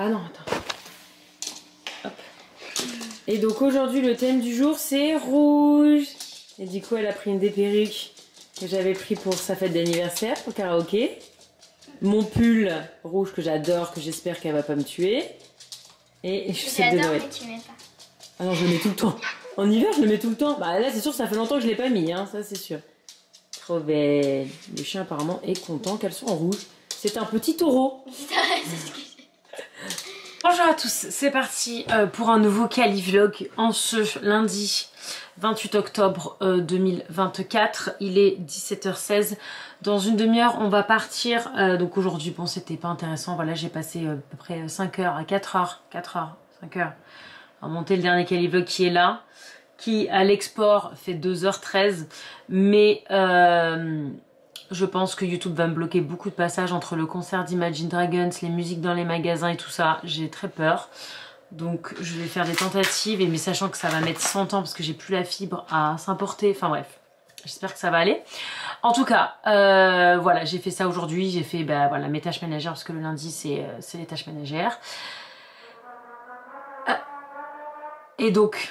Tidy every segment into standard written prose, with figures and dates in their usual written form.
Ah non, attends. Hop. Et donc aujourd'hui, le thème du jour, c'est rouge. Et du coup, elle a pris une des perruques que j'avais pris pour sa fête d'anniversaire, au karaoké. Mon pull rouge que j'adore, que j'espère qu'elle va pas me tuer. Et les chaussettes de Noël. Mais tu mets pas. Ah non, je le mets tout le temps. En hiver, je le mets tout le temps. Bah là, c'est sûr, ça fait longtemps que je l'ai pas mis, hein, ça c'est sûr. Trop belle. Le chien apparemment est content qu'elle soit en rouge. C'est un petit taureau. Bonjour à tous, c'est parti pour un nouveau Cali Vlog en ce lundi 28 octobre 2024. Il est 17h16. Dans une demi-heure, on va partir. Donc aujourd'hui, bon, c'était pas intéressant. Voilà, j'ai passé à peu près 5 heures à 4 heures, 5 heures à monter le dernier Cali Vlog qui est là, qui à l'export fait 2h13. Mais je pense que YouTube va me bloquer beaucoup de passages entre le concert d'Imagine Dragons, les musiques dans les magasins et tout ça. J'ai très peur. Donc je vais faire des tentatives, mais sachant que ça va mettre 100 ans parce que j'ai plus la fibre à s'importer. Enfin bref, j'espère que ça va aller. En tout cas, voilà, j'ai fait ça aujourd'hui. J'ai fait voilà, mes tâches ménagères parce que le lundi c'est les tâches ménagères. Et donc...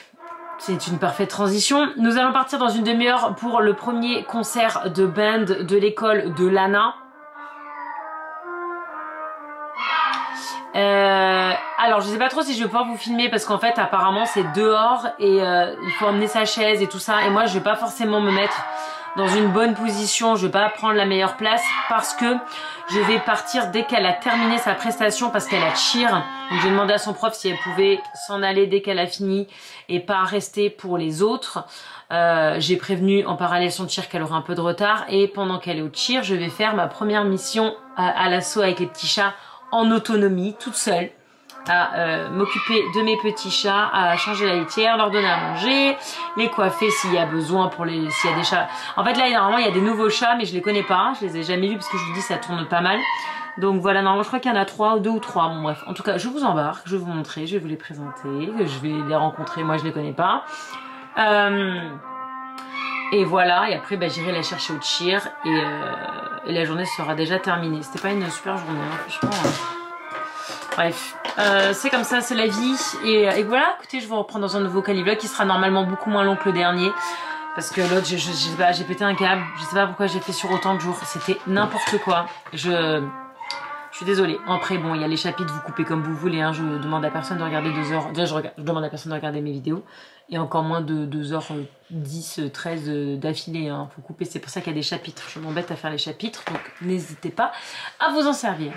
c'est une parfaite transition. Nous allons partir dans une demi-heure pour le premier concert de band de l'école de Lana. Alors je sais pas trop si je vais pouvoir vous filmer parce qu'en fait apparemment c'est dehors et il faut emmener sa chaise et tout ça. Et moi je vais pas forcément me mettre dans une bonne position, je vais pas prendre la meilleure place parce que je vais partir dès qu'elle a terminé sa prestation parce qu'elle a cheer. Donc j'ai demandé à son prof si elle pouvait s'en aller dès qu'elle a fini et pas rester pour les autres. J'ai prévenu en parallèle son cheer qu'elle aurait un peu de retard et pendant qu'elle est au cheer, je vais faire ma première mission à l'assaut avec les petits chats en autonomie, toute seule, à m'occuper de mes petits chats, à changer la litière, leur donner à manger, les coiffer s'il y a besoin s'il y a des chats. En fait là normalement il y a des nouveaux chats mais je les connais pas, je les ai jamais vus parce que je vous dis ça tourne pas mal. Donc voilà, normalement je crois qu'il y en a 2 ou 3, bon bref. En tout cas je vous embarque, je vais vous montrer, je vais vous les présenter, je vais les rencontrer, moi je les connais pas. Et voilà, et après j'irai la chercher au cheer et la journée sera déjà terminée. C'était pas une super journée, hein, franchement. Bref, c'est comme ça, c'est la vie. Et voilà, écoutez, je vous reprends dans un nouveau Cali Vlog qui sera normalement beaucoup moins long que le dernier. Parce que l'autre, j'ai pété un câble. Je sais pas pourquoi j'ai fait sur autant de jours. C'était n'importe quoi. Je suis désolée. Après, bon, il y a les chapitres, vous coupez comme vous voulez. Hein. Je demande à personne de regarder 2 heures. Déjà, je demande à personne de regarder mes vidéos. Et encore moins de 2h10, 13 d'affilée. Hein. Faut couper, c'est pour ça qu'il y a des chapitres. Je m'embête à faire les chapitres. Donc, n'hésitez pas à vous en servir.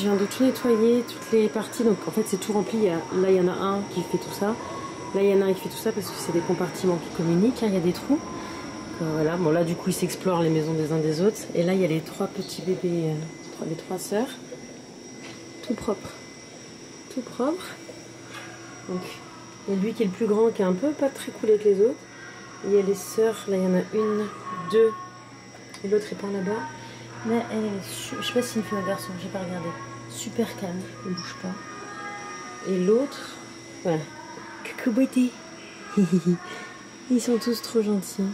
viens de tout nettoyer, toutes les parties. Donc en fait c'est tout rempli. Là il y en a un qui fait tout ça. Là il y en a un qui fait tout ça parce que c'est des compartiments qui communiquent. Hein, il y a des trous. Voilà. Bon là du coup ils s'explorent les maisons des uns des autres. Et là il y a les 3 petits bébés, les 3 sœurs. Tout propre. Tout propre. Donc il y a lui qui est le plus grand qui est un peu pas très cool avec les autres. Il y a les sœurs. Là il y en a une, deux. Et l'autre est pas là-bas. Là, elle est, je sais pas si c'est une fille ou un garçon, j'ai pas regardé. Super calme, elle ne bouge pas. Et l'autre, voilà. Coucou beauté. Ils sont tous trop gentils.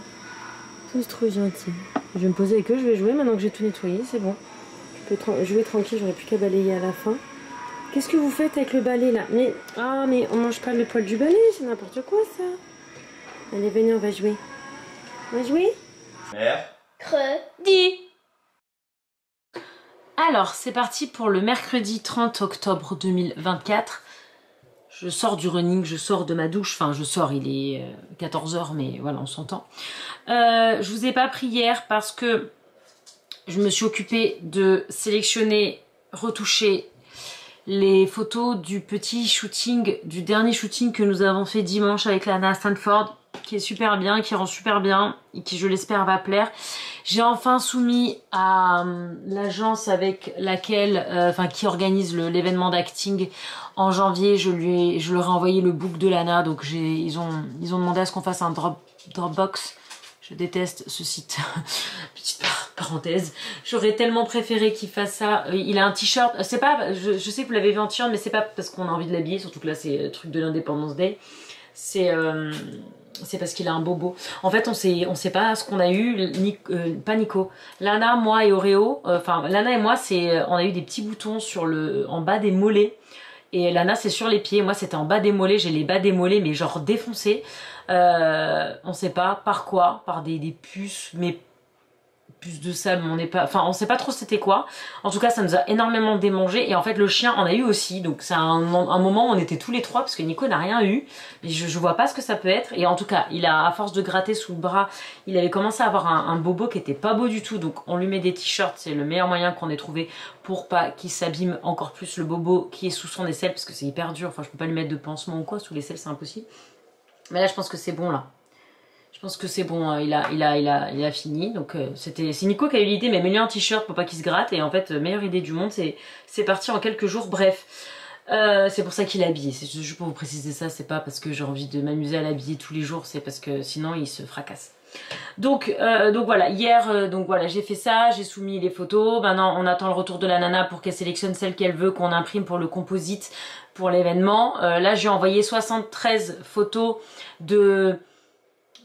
Tous trop gentils. Je vais me poser avec eux, je vais jouer maintenant que j'ai tout nettoyé, c'est bon. Je peux jouer tranquille, j'aurais plus qu'à balayer à la fin. Qu'est-ce que vous faites avec le balai là? Mais, mais on mange pas le poil du balai, c'est n'importe quoi ça. Allez, venez, on va jouer. On va jouer? Mercredi. Alors, c'est parti pour le mercredi 30 octobre 2024. Je sors du running, je sors de ma douche. Enfin, je sors, il est 14 h, mais voilà, on s'entend. Je vous ai pas pris hier parce que je me suis occupée de sélectionner, retoucher les photos du petit shooting, du dernier shooting que nous avons fait dimanche avec Lana à Stanford, qui est super bien, qui rend super bien et qui, je l'espère, va plaire. J'ai enfin soumis à l'agence avec laquelle, qui organise l'événement d'acting en janvier. Je leur ai envoyé le book de Lana, donc ils ont demandé à ce qu'on fasse un Dropbox. Je déteste ce site. Petite parenthèse. J'aurais tellement préféré qu'il fasse ça. Il a un t-shirt. C'est pas. Je sais que vous l'avez vu en t-shirt, mais c'est pas parce qu'on a envie de l'habiller. Surtout que là, c'est le truc de l'Independence Day. C'est parce qu'il a un bobo. En fait, on sait pas ce qu'on a eu. Pas Nico. Lana, moi et Oreo. Lana et moi, on a eu des petits boutons en bas des mollets. Et Lana, c'est sur les pieds. Moi, c'était en bas des mollets. J'ai les bas des mollets, mais genre défoncés. On sait pas par quoi. Par des puces, mais puces de sable, on sait pas trop c'était quoi. En tout cas, ça nous a énormément démangé. Et en fait, le chien en a eu aussi. Donc, c'est un moment où on était tous les trois, parce que Nico n'a rien eu. Mais je vois pas ce que ça peut être. Et en tout cas, à force de gratter sous le bras, il avait commencé à avoir un bobo qui était pas beau du tout. Donc, on lui met des t-shirts. C'est le meilleur moyen qu'on ait trouvé pour pas qu'il s'abîme encore plus le bobo qui est sous son aisselle, parce que c'est hyper dur. Enfin, je peux pas lui mettre de pansement ou quoi. Sous l'aisselle, c'est impossible. Mais là, je pense que c'est bon, là. Je pense que c'est bon, il a fini. Donc c'est Nico qui a eu l'idée, mais mets-lui un t-shirt pour pas qu'il se gratte. Et en fait, meilleure idée du monde, c'est parti en quelques jours. Bref, c'est pour ça qu'il est habillé. C'est juste pour vous préciser ça, c'est pas parce que j'ai envie de m'amuser à l'habiller tous les jours, c'est parce que sinon il se fracasse. Donc voilà, hier, j'ai fait ça, j'ai soumis les photos. Maintenant, on attend le retour de la nana pour qu'elle sélectionne celle qu'elle veut, qu'on imprime pour le composite, pour l'événement. Là, j'ai envoyé 73 photos de...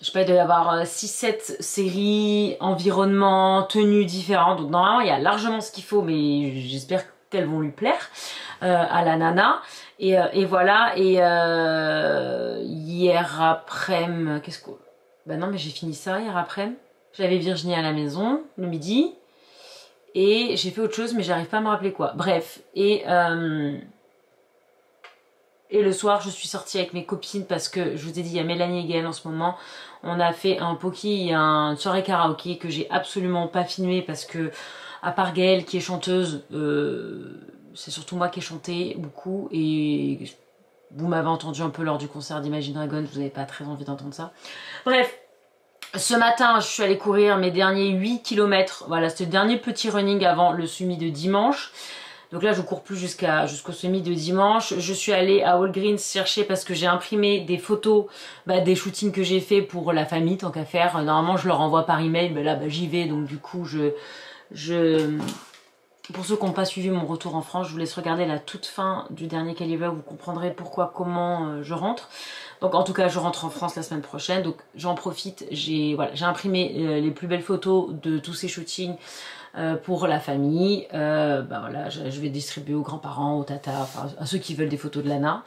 Je sais pas, il doit y avoir 6-7 séries, environnements, tenues différentes. Donc normalement, il y a largement ce qu'il faut, mais j'espère qu'elles vont lui plaire à la nana. Et voilà, et hier après-midi, qu'est-ce que... Bah non, mais j'ai fini ça hier après-midi. J'avais Virginie à la maison, le midi. Et j'ai fait autre chose, mais j'arrive pas à me rappeler quoi. Bref, et le soir, je suis sortie avec mes copines parce que, je vous ai dit, il y a Mélanie et Gaëlle en ce moment. On a fait un poki, une soirée karaoké que j'ai absolument pas filmé parce que, à part Gaëlle qui est chanteuse, c'est surtout moi qui ai chanté beaucoup. Et vous m'avez entendu un peu lors du concert d'Imagine Dragons, vous n'avez pas très envie d'entendre ça. Bref, ce matin, je suis allée courir mes derniers 8 km. Voilà, c'était le dernier petit running avant le semi de dimanche. Donc là, je cours plus jusqu'au semi de dimanche. Je suis allée à Walgreens chercher parce que j'ai imprimé des photos des shootings que j'ai fait pour la famille, tant qu'à faire. Normalement, je leur envoie par email, mais là, j'y vais. Donc du coup, pour ceux qui n'ont pas suivi mon retour en France, je vous laisse regarder la toute fin du dernier Caliver. Vous comprendrez pourquoi, comment je rentre. Donc en tout cas, je rentre en France la semaine prochaine. Donc j'en profite. J'ai imprimé les plus belles photos de tous ces shootings. Pour la famille, voilà, je vais distribuer aux grands-parents, aux tatas, enfin à ceux qui veulent des photos de Lana.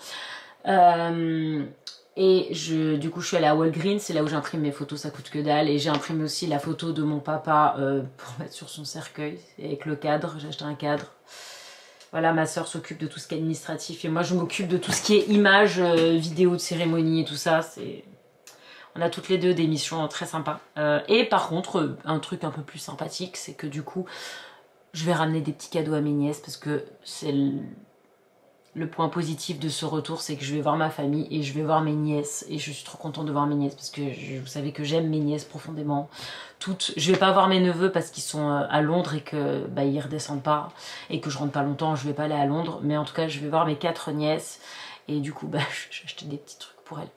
Et du coup je suis allée à Walgreens, c'est là où j'imprime mes photos, ça coûte que dalle. Et j'ai imprimé aussi la photo de mon papa pour mettre sur son cercueil, avec le cadre, j'ai acheté un cadre. Voilà, ma soeur s'occupe de tout ce qui est administratif et moi je m'occupe de tout ce qui est images, vidéos de cérémonie et tout ça. On a toutes les deux des missions très sympas. Et par contre, un truc un peu plus sympathique, c'est que du coup, je vais ramener des petits cadeaux à mes nièces parce que c'est le point positif de ce retour, c'est que je vais voir ma famille et je vais voir mes nièces. Et je suis trop contente de voir mes nièces parce que vous savez que j'aime mes nièces profondément. Toutes. Je vais pas voir mes neveux parce qu'ils sont à Londres et que bah, ils redescendent pas et que je rentre pas longtemps, je vais pas aller à Londres. Mais en tout cas, je vais voir mes 4 nièces et du coup, bah, je vais acheter des petits trucs pour elles.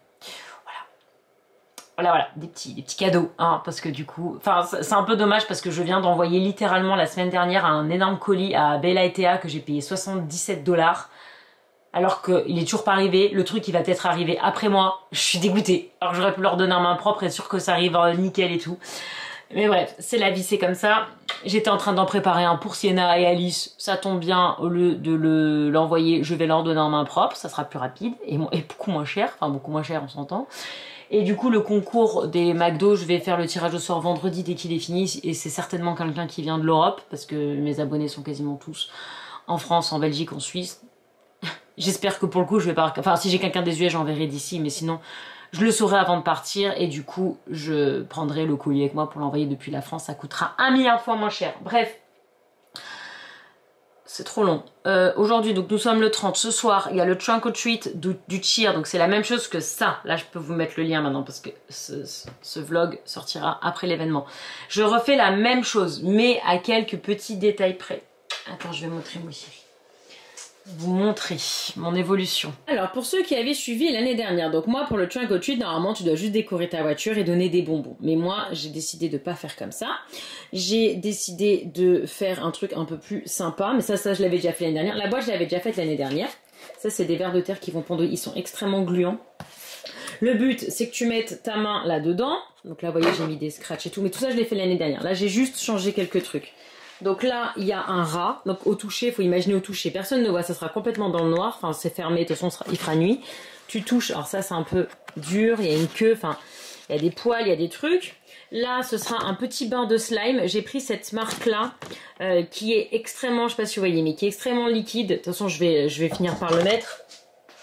Voilà, des petits cadeaux, hein, parce que du coup, enfin c'est un peu dommage parce que je viens d'envoyer littéralement la semaine dernière un énorme colis à Bella et Théa que j'ai payé 77 $. Alors qu'il est toujours pas arrivé, le truc il va peut-être arriver après moi, je suis dégoûtée. Alors j'aurais pu leur donner en main propre et être sûr que ça arrive nickel et tout. Mais bref, c'est la vie, c'est comme ça. J'étais en train d'en préparer un pour Sienna et Alice, ça tombe bien, au lieu de l'envoyer, je vais leur donner en main propre, ça sera plus rapide et beaucoup moins cher, enfin beaucoup moins cher on s'entend. Et du coup le concours des McDo, je vais faire le tirage au sort vendredi dès qu'il est fini et c'est certainement quelqu'un qui vient de l'Europe parce que mes abonnés sont quasiment tous en France, en Belgique, en Suisse. J'espère que pour le coup je vais pas... Enfin si j'ai quelqu'un des US j'enverrai d'ici mais sinon je le saurai avant de partir et du coup je prendrai le colis avec moi pour l'envoyer depuis la France. Ça coûtera 1 milliard de fois moins cher. Bref. C'est trop long. Aujourd'hui, donc nous sommes le 30. Ce soir, il y a le trunk or treat du cheer. Donc c'est la même chose que ça. Là, je peux vous mettre le lien maintenant parce que ce vlog sortira après l'événement. Je refais la même chose, mais à quelques petits détails près. Attends, je vais montrer moi chérie. Vous montrer mon évolution. Alors pour ceux qui avaient suivi l'année dernière, donc moi pour le trunk or treat, normalement tu dois juste décorer ta voiture et donner des bonbons. Mais moi j'ai décidé de pas faire comme ça. J'ai décidé de faire un truc un peu plus sympa, mais ça je l'avais déjà fait l'année dernière. La boîte je l'avais déjà faite l'année dernière. Ça c'est des vers de terre qui vont pondre, ils sont extrêmement gluants. Le but c'est que tu mettes ta main là dedans. Donc là vous voyez j'ai mis des scratchs et tout, mais tout ça je l'ai fait l'année dernière. Là j'ai juste changé quelques trucs. Donc là, il y a un rat. Donc au toucher, il faut imaginer au toucher. Personne ne voit, ça sera complètement dans le noir. Enfin, c'est fermé, de toute façon, il fera nuit. Tu touches, alors ça, c'est un peu dur. Il y a une queue, enfin, il y a des poils, il y a des trucs. Là, ce sera un petit bain de slime. J'ai pris cette marque-là, qui est extrêmement, je sais pas si vous voyez, mais qui est extrêmement liquide. De toute façon, je vais finir par le mettre.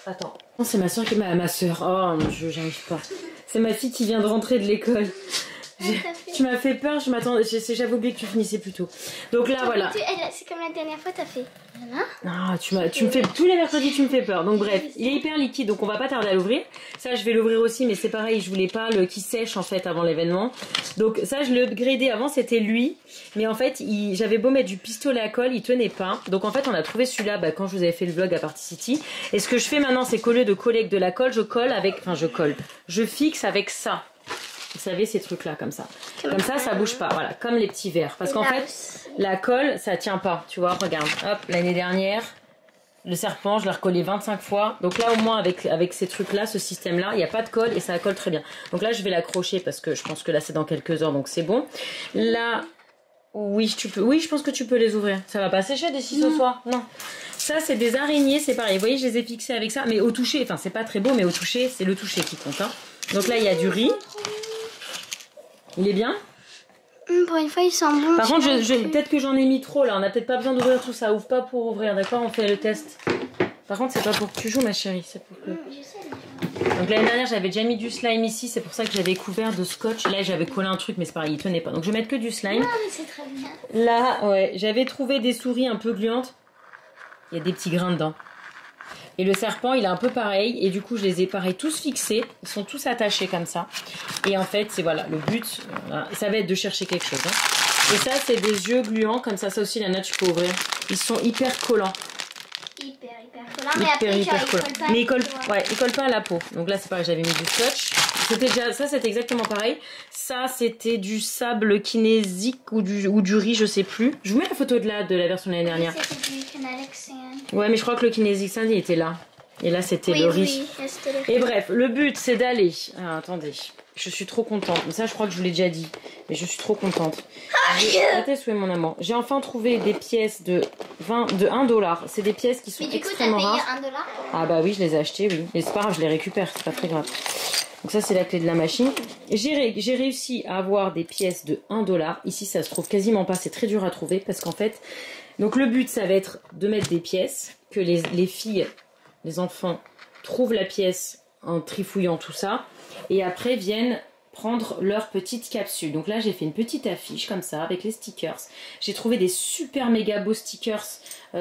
Attends. Non, c'est ma soeur qui est ma soeur. Oh, mon Dieu, j'arrive pas. C'est ma fille qui vient de rentrer de l'école. Tu m'as fait peur, j'avais oublié que tu finissais plus tôt. Donc là voilà. C'est comme la dernière fois t'as fait. Voilà. Ah, tu me fais tous les mercredis tu me fais peur. Donc bref, il est hyper liquide donc on va pas tarder à l'ouvrir. Ça je vais l'ouvrir aussi mais c'est pareil, je voulais pas le qui sèche en fait avant l'événement. Donc ça je l'ai upgradé, avant c'était lui. Mais en fait j'avais beau mettre du pistolet à colle, il tenait pas. Donc en fait on a trouvé celui-là quand je vous avais fait le vlog à Party City. Et ce que je fais maintenant c'est qu'au lieu de coller avec de la colle, je fixe avec ça. Vous savez ces trucs là comme ça. Comme ça bouge pas, voilà, comme les petits verres. Parce qu'en fait, la colle, ça tient pas, tu vois, regarde. Hop, l'année dernière, le serpent, je l'ai recollé 25 fois. Donc là au moins avec ces trucs là, ce système là, il n'y a pas de colle et ça colle très bien. Donc là je vais l'accrocher parce que je pense que là c'est dans quelques heures donc c'est bon. Là, oui, je pense que tu peux les ouvrir. Ça va pas sécher d'ici ce soir? Non. Ça c'est des araignées, c'est pareil. Vous voyez, je les ai fixées avec ça, mais au toucher, enfin c'est pas très beau, mais au toucher, c'est le toucher qui compte. Hein. Donc là il y a du riz. Il est bien? Pour une fois, il sent bon. Par contre, peut-être que j'en ai mis trop là. On n'a peut-être pas besoin d'ouvrir tout ça. Ouvre pas pour ouvrir, d'accord? On fait le test. Par contre, c'est pas pour que tu joues, ma chérie. C'est pour que... Je sais. Donc l'année dernière, j'avais déjà mis du slime ici. C'est pour ça que j'avais couvert de scotch. Là, j'avais collé un truc, mais c'est pareil, il tenait pas. Donc je vais mettre que du slime. Non, mais c'est très bien. Là, ouais, j'avais trouvé des souris un peu gluantes. Il y a des petits grains dedans. Et le serpent, il est un peu pareil. Et du coup, je les ai pareil tous fixés. Ils sont tous attachés comme ça. Et en fait, c'est voilà, le but, ça va être de chercher quelque chose. Hein. Et ça, c'est des yeux gluants. Comme ça aussi, la note, tu peux ouvrir. Ils sont hyper collants. Hyper collant. Mais après, hyper collants. Ils collent pas. Mais ils collent pas à la peau. Donc là, c'est pareil, j'avais mis du scotch. Ça, c'était exactement pareil. Ça, c'était du sable kinésique ou du riz, je sais plus. Je vous mets la photo de la version de l'année dernière. C'était du Kinetic Sand. Ouais, mais je crois que le Kinetic Sand, il était là. Et là, c'était le riz. Oui, le riz. Et bref, le but, c'est d'aller... Ah, attendez, je suis trop contente. Ça, je crois que je vous l'ai déjà dit. Mais je suis trop contente. Attends, où est mon amant? J'ai enfin trouvé des pièces de 1 $. C'est des pièces qui sont extrêmement rares. Mais du coup, t'as payé $1? Ah bah oui, je les ai achetées, oui. Mais c'est pas grave, je les récupère, c'est pas très grave. Donc ça, c'est la clé de la machine. J'ai réussi à avoir des pièces de 1 $. Ici, ça se trouve quasiment pas. C'est très dur à trouver parce qu'en fait... Donc le but, ça va être de mettre des pièces, que les filles, les enfants, trouvent la pièce en trifouillant tout ça. Et après, viennent prendre leur petite capsule. Donc là j'ai fait une petite affiche comme ça avec les stickers. J'ai trouvé des super méga beaux stickers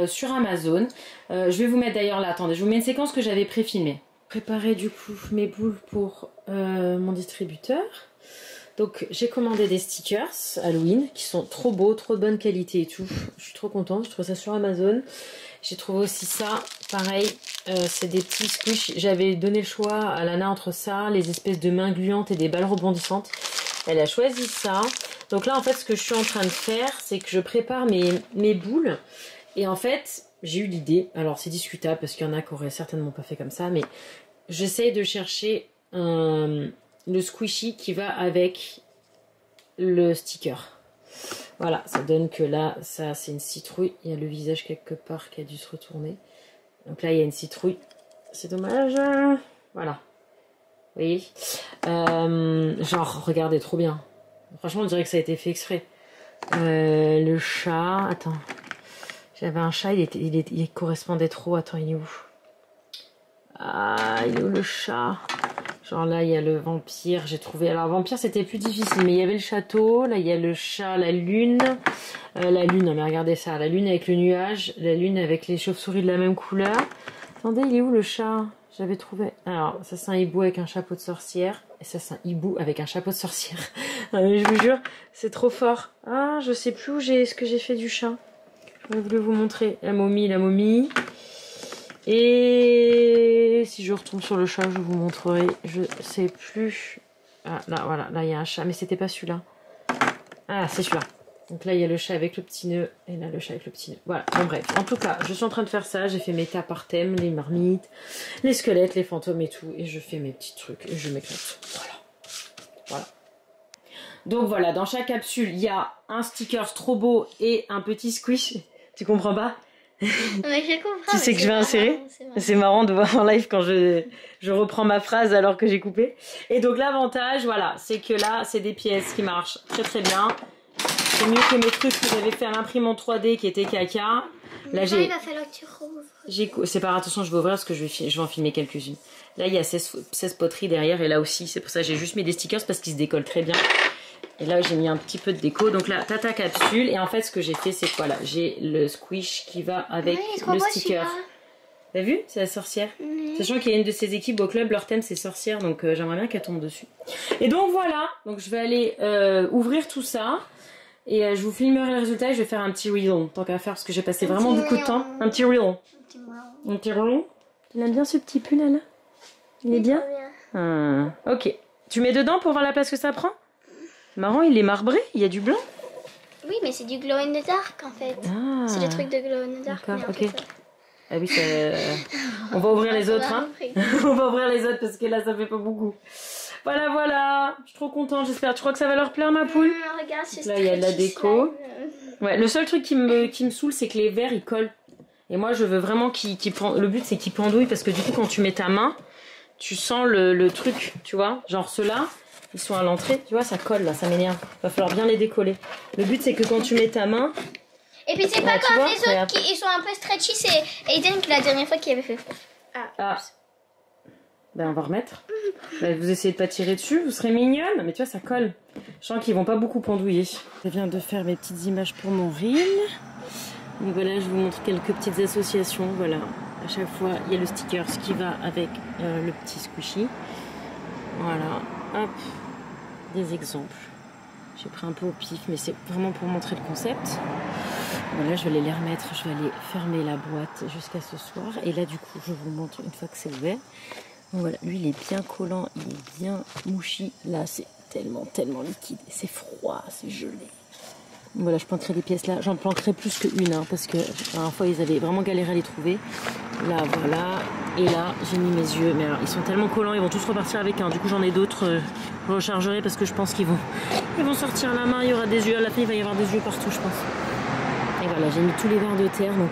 sur Amazon. Je vais vous mettre d'ailleurs là, attendez, je vous mets une séquence que j'avais pré-filmée. Préparer du coup mes boules pour mon distributeur. Donc j'ai commandé des stickers Halloween qui sont trop beaux, trop de bonne qualité et tout. Je suis trop contente, je trouve ça sur Amazon. J'ai trouvé aussi ça, pareil, c'est des petits squish. J'avais donné le choix à Lana entre ça, les espèces de mains gluantes et des balles rebondissantes. Elle a choisi ça. Donc là en fait ce que je suis en train de faire, c'est que je prépare mes boules. Et en fait, j'ai eu l'idée, alors c'est discutable parce qu'il y en a qui auraient certainement pas fait comme ça, mais j'essaye de chercher le squishy qui va avec le sticker. Voilà, ça donne que là, ça c'est une citrouille. Il y a le visage quelque part qui a dû se retourner. Donc là, il y a une citrouille. C'est dommage. Voilà. Vous voyez genre, regardez, trop bien. Franchement, on dirait que ça a été fait exprès. Le chat, attends. J'avais un chat, il correspondait trop. Attends, il est où? Ah, il est où le chat? Genre là, il y a le vampire, j'ai trouvé... Alors, vampire, c'était plus difficile, mais il y avait le château. Là, il y a le chat, la lune. La lune, mais regardez ça. La lune avec le nuage. La lune avec les chauves-souris de la même couleur. Attendez, il est où le chat? J'avais trouvé... Alors, ça, c'est un hibou avec un chapeau de sorcière. Et ça, c'est un hibou avec un chapeau de sorcière. Mais je vous jure, c'est trop fort. Ah, je sais plus où j'ai ce que j'ai fait du chat. Je voulais vous montrer. La momie, la momie. Et si je retourne sur le chat, je vous montrerai. Je sais plus. Ah, là, voilà. Là, il y a un chat. Mais c'était pas celui-là. Ah, c'est celui-là. Donc là, il y a le chat avec le petit nœud. Et là, le chat avec le petit nœud. Voilà. Bon, bref. En tout cas, je suis en train de faire ça. J'ai fait mes tas par thème. Les marmites, les squelettes, les fantômes et tout. Et je fais mes petits trucs. Et je m'éclate. Voilà. Voilà. Donc voilà. Dans chaque capsule, il y a un sticker trop beau et un petit squish. Tu comprends pas? Mais je comprends. Tu sais que je vais insérer. C'est marrant de voir en live quand je reprends ma phrase alors que j'ai coupé. Et donc l'avantage, voilà, c'est que là, c'est des pièces qui marchent très très bien. C'est mieux que mes trucs que j'avais fait à l'imprimante 3D qui étaient caca. Là, il va falloir que tu rouvres. C'est pas grave, attention, je vais ouvrir parce que je vais en filmer quelques-unes. Là, il y a 16 poteries derrière et là aussi, c'est pour ça que j'ai juste mis des stickers parce qu'ils se décollent très bien. Et là, j'ai mis un petit peu de déco. Donc là, t'as ta capsule. Et en fait, ce que j'ai fait, c'est que voilà, j'ai le squish qui va avec le sticker. T'as vu? C'est la sorcière. Sachant qu'il y a une de ces équipes au club, leur thème c'est sorcière. Donc j'aimerais bien qu'elle tombe dessus. Et donc voilà. Donc je vais aller ouvrir tout ça. Et je vous filmerai le résultat et je vais faire un petit reel. Tant qu'à faire parce que j'ai passé vraiment beaucoup de temps. Un petit reel. Un petit reel. Tu l'aimes bien ce petit pull là? Il est bien? Ok. Tu mets dedans pour voir la place que ça prend? Marrant, il est marbré, il y a du blanc. Oui, mais c'est du glow in the dark en fait. Ah, c'est le truc de glow in the dark. D'accord, ok. Ah oui, on va ouvrir les autres, hein. On va ouvrir les autres parce que là, ça fait pas beaucoup. Voilà, voilà. Je suis trop contente, j'espère. Tu crois que ça va leur plaire, ma poule? Regarde, là, il y a de la déco. Ouais, le seul truc qui me saoule, c'est que les verres, ils collent. Et moi, je veux vraiment le but, c'est qu'ils pendouillent parce que du coup, quand tu mets ta main, tu sens le truc, tu vois. Genre ceux-là. Ils sont à l'entrée, tu vois, ça colle là, ça m'énerve. Va falloir bien les décoller. Le but c'est que quand tu mets ta main... Et puis c'est pas comme les autres qui ils sont un peu stretchy, c'est Aiden la dernière fois qui avait fait... Ah. Ben on va remettre. Vous essayez de pas tirer dessus, vous serez mignonne. Mais tu vois, ça colle. Je sens qu'ils vont pas beaucoup pendouiller. Je viens de faire mes petites images pour mon reel. Donc voilà, je vous montre quelques petites associations. Voilà, à chaque fois, il y a le sticker qui va avec le petit squishy. Voilà, hop. Des exemples. J'ai pris un peu au pif, mais c'est vraiment pour montrer le concept. Voilà, je vais les remettre, je vais aller fermer la boîte jusqu'à ce soir. Et là, du coup, je vous montre une fois que c'est ouvert. Donc voilà, lui, il est bien collant, il est bien mouchi. Là, c'est tellement liquide. C'est froid, c'est gelé. Voilà, je planterai des pièces là. J'en planterai plus qu'une, hein, parce que la dernière fois, ils avaient vraiment galéré à les trouver. Là, voilà. Et là, j'ai mis mes yeux. Mais alors, ils sont tellement collants, ils vont tous repartir avec un. Du coup, j'en ai d'autres. Je rechargerai parce que je pense qu'ils vont sortir la main. Il y aura des yeux. À la fin, il va y avoir des yeux partout, je pense. Et voilà, j'ai mis tous les verres de terre. Donc,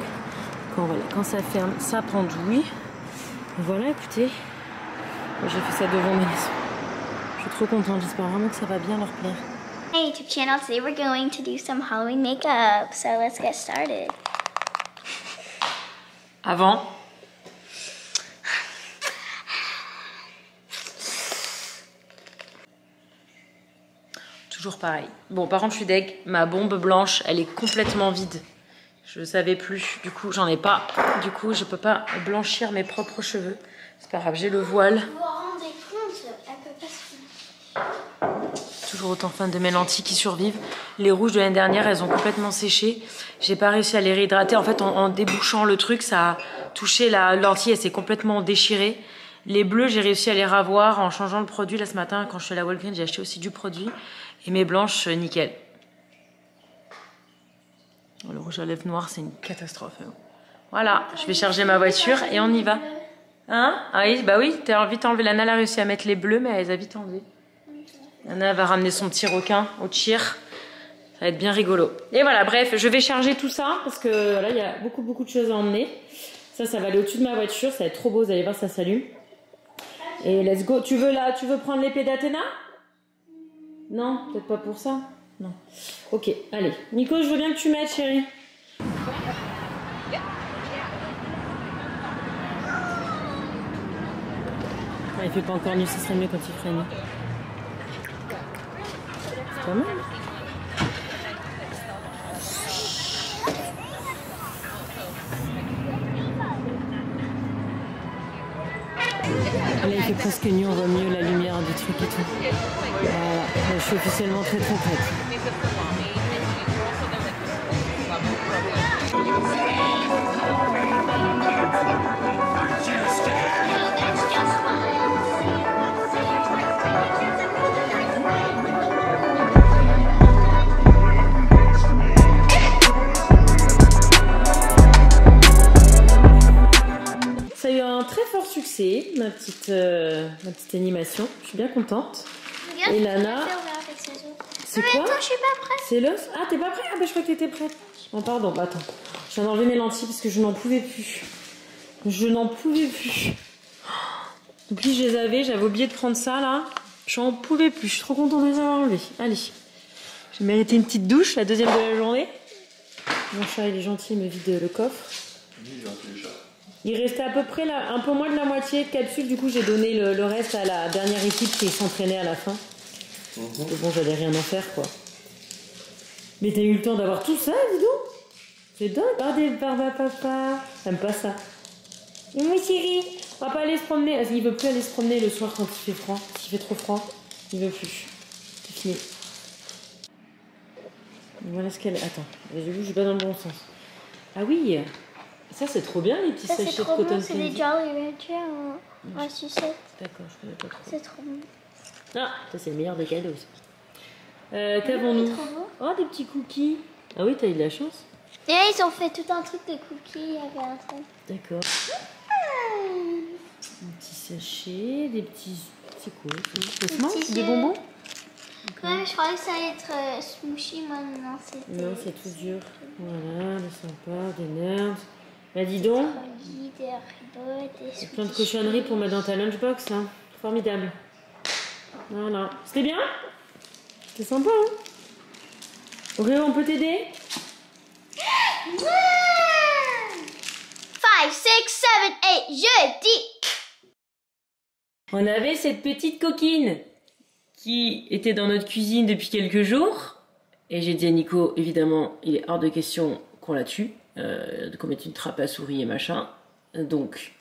quand ça ferme, ça pendouille. Voilà, écoutez. J'ai fait ça devant mes maisons. Je suis trop contente. J'espère vraiment que ça va bien leur plaire. Hey YouTube channel, today we're going to do some Halloween makeup, so let's get started. Avant, Toujours pareil. Bon, par contre, je suis deg. Ma bombe blanche, elle est complètement vide. Je ne savais plus. Du coup, j'en ai pas. Du coup, je peux pas blanchir mes propres cheveux. C'est pas grave, j'ai le voile. Vous vous rendez compte, elle peut pas se... Toujours autant fan de mes lentilles qui survivent. Les rouges de l'année dernière, elles ont complètement séché. J'ai pas réussi à les réhydrater. En fait, en débouchant le truc, ça a touché la lentille. Elle s'est complètement déchirée. Les bleus, j'ai réussi à les ravoir en changeant le produit. Là, ce matin, quand je suis à la Walgreens, j'ai acheté aussi du produit. Et mes blanches, nickel. Le rouge à lèvres noir, c'est une catastrophe. Voilà, je vais charger ma voiture et on y va. Hein? Ah oui, bah oui, t'as vite enlevé. Lana a réussi à mettre les bleus, mais elle les a vite enlevés. Lana va ramener son petit requin au cheer. Ça va être bien rigolo. Et voilà, bref, je vais charger tout ça parce que là, il y a beaucoup de choses à emmener. Ça va aller au-dessus de ma voiture. Ça va être trop beau, vous allez voir, ça s'allume. Et let's go. Tu veux prendre l'épée d'Athéna? Non, peut-être pas pour ça. Non. Ok, allez. Nico, je veux bien que tu m'aides, chérie. Il fait pas encore nuit, ce serait mieux quand il ferait nuit. C'est pas mal. Là, il fait presque nuit, on voit mieux la lumière du truc et tout. Voilà, je suis officiellement très prête. Ça a eu un très fort succès, ma petite animation. Je suis bien contente. Regarde, et Lana, c'est quoi? Attends, je suis pas prête. C'est l'os? Ah, t'es pas prête? Ah, bah je crois que t'étais prête. Oh, pardon, bah attends. Je viens d'enlever mes lentilles parce que je n'en pouvais plus. Je n'en pouvais plus. Donc, je les avais, j'avais oublié de prendre ça là. J'en pouvais plus. Je suis trop contente de les avoir enlevés. Allez. J'ai mérité une petite douche, la deuxième de la journée. Mon chat, il est gentil, il me vide le coffre. Il restait à peu près là, un peu moins de la moitié de capsules. Du coup, j'ai donné le reste à la dernière équipe qui s'entraînait à la fin. Parce que bon, j'allais rien en faire, quoi. Mais t'as eu le temps d'avoir tout ça, dis donc. C'est dingue. Ah, des barbes à papa. J'aime pas ça. Et moi, chérie, on va pas aller se promener. Il veut plus aller se promener le soir quand il fait froid. S'il fait trop froid, il veut plus. C'est fini. Voilà ce qu'elle... Attends, je vais pas dans le bon sens. Ah oui. Ça, c'est trop bien, les petits sachets de Cotton Candy. C'est des Jolly Ranchers en sucette. D'accord, je connais pas trop. C'est trop bon. Ah, ça, c'est le meilleur des cadeaux. Qu'avons-nous? Oh, des petits cookies. Ah oui, t'as eu de la chance. Et là, ils ont fait tout un truc de cookies. Il y avait un truc. D'accord. Un petit sachet, des petits... C'est quoi? C'est des bonbons? Ouais, je croyais que ça allait être smooshy. Moi, non, c'était... Non, c'est tout dur. Voilà, des sympas, des nerds. Bah dis donc, des Haribo, des plein de cochonneries pour mettre dans ta lunchbox, hein. Formidable. Voilà. C'était bien? C'était sympa, hein? Auréo, on peut t'aider? 5, 6, 7, 8, je dis! On avait cette petite coquine qui était dans notre cuisine depuis quelques jours. Et j'ai dit à Nico, évidemment, il est hors de question qu'on la tue. Qu'on mette une trappe à souris et machin. Donc,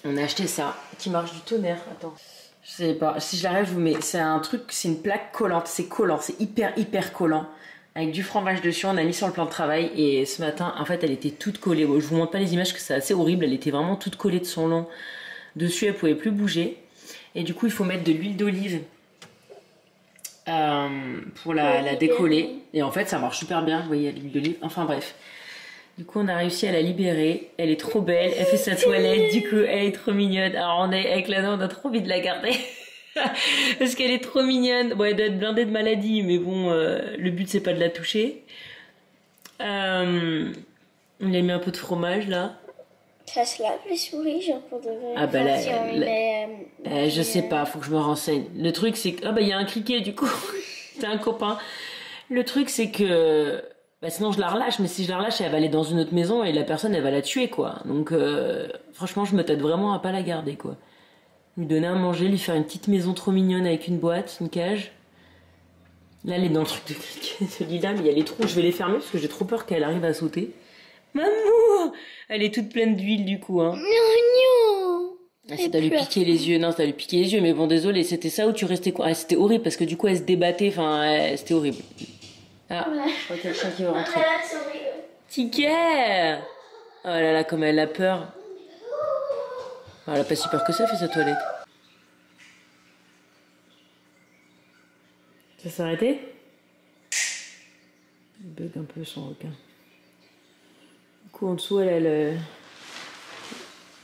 on a acheté ça, qui marche du tonnerre. Attends, je sais pas, si je l'arrête, je vous mets. C'est un truc, c'est une plaque collante, c'est collant, c'est hyper collant. Avec du fromage dessus, on a mis sur le plan de travail. Et ce matin, en fait, elle était toute collée. Bon, je vous montre pas les images, parce que c'est assez horrible. Elle était vraiment toute collée de son long dessus, elle pouvait plus bouger. Et du coup, il faut mettre de l'huile d'olive pour la décoller. Et en fait, ça marche super bien, vous voyez, l'huile d'olive. Enfin bref. Du coup, on a réussi à la libérer. Elle est trop belle. Elle fait sa toilette. Du coup, elle est trop mignonne. Alors, on est avec Lana, on a trop envie de la garder. Parce qu'elle est trop mignonne. Bon, elle doit être blindée de maladie, mais bon, le but, c'est pas de la toucher. On lui a mis un peu de fromage, là. Ça se lave les souris, genre pour de vrai. Ah bah là, si on met, je sais pas, faut que je me renseigne. Le truc, c'est que... Ah bah, il y a un criquet, du coup. C'est un copain. Le truc, c'est que... Bah sinon je la relâche, mais si je la relâche, elle va aller dans une autre maison et la personne elle va la tuer quoi. Donc franchement je me tâte vraiment à pas la garder quoi. Lui donner à manger, lui faire une petite maison trop mignonne avec une boîte, une cage. Là, elle est dans le truc de Lila, mais il y a les trous. Je vais les fermer parce que j'ai trop peur qu'elle arrive à sauter. Maman, elle est toute pleine d'huile du coup. Hein. Non. Ah, ça doit lui piquer les yeux. Non, ça doit lui piquer les yeux. Mais bon, désolé, c'était ça où tu restais quoi? Ah, c'était horrible parce que du coup, elle se débattait. Enfin, c'était horrible. Ah, je crois qu'il y a le chien qui va rentrer. Ticket. Oh là là, comme elle a peur. Oh, elle a pas si peur que ça, fait sa toilette. Ça s'est arrêté? Il bug un peu son requin. Du coup, en dessous, elle a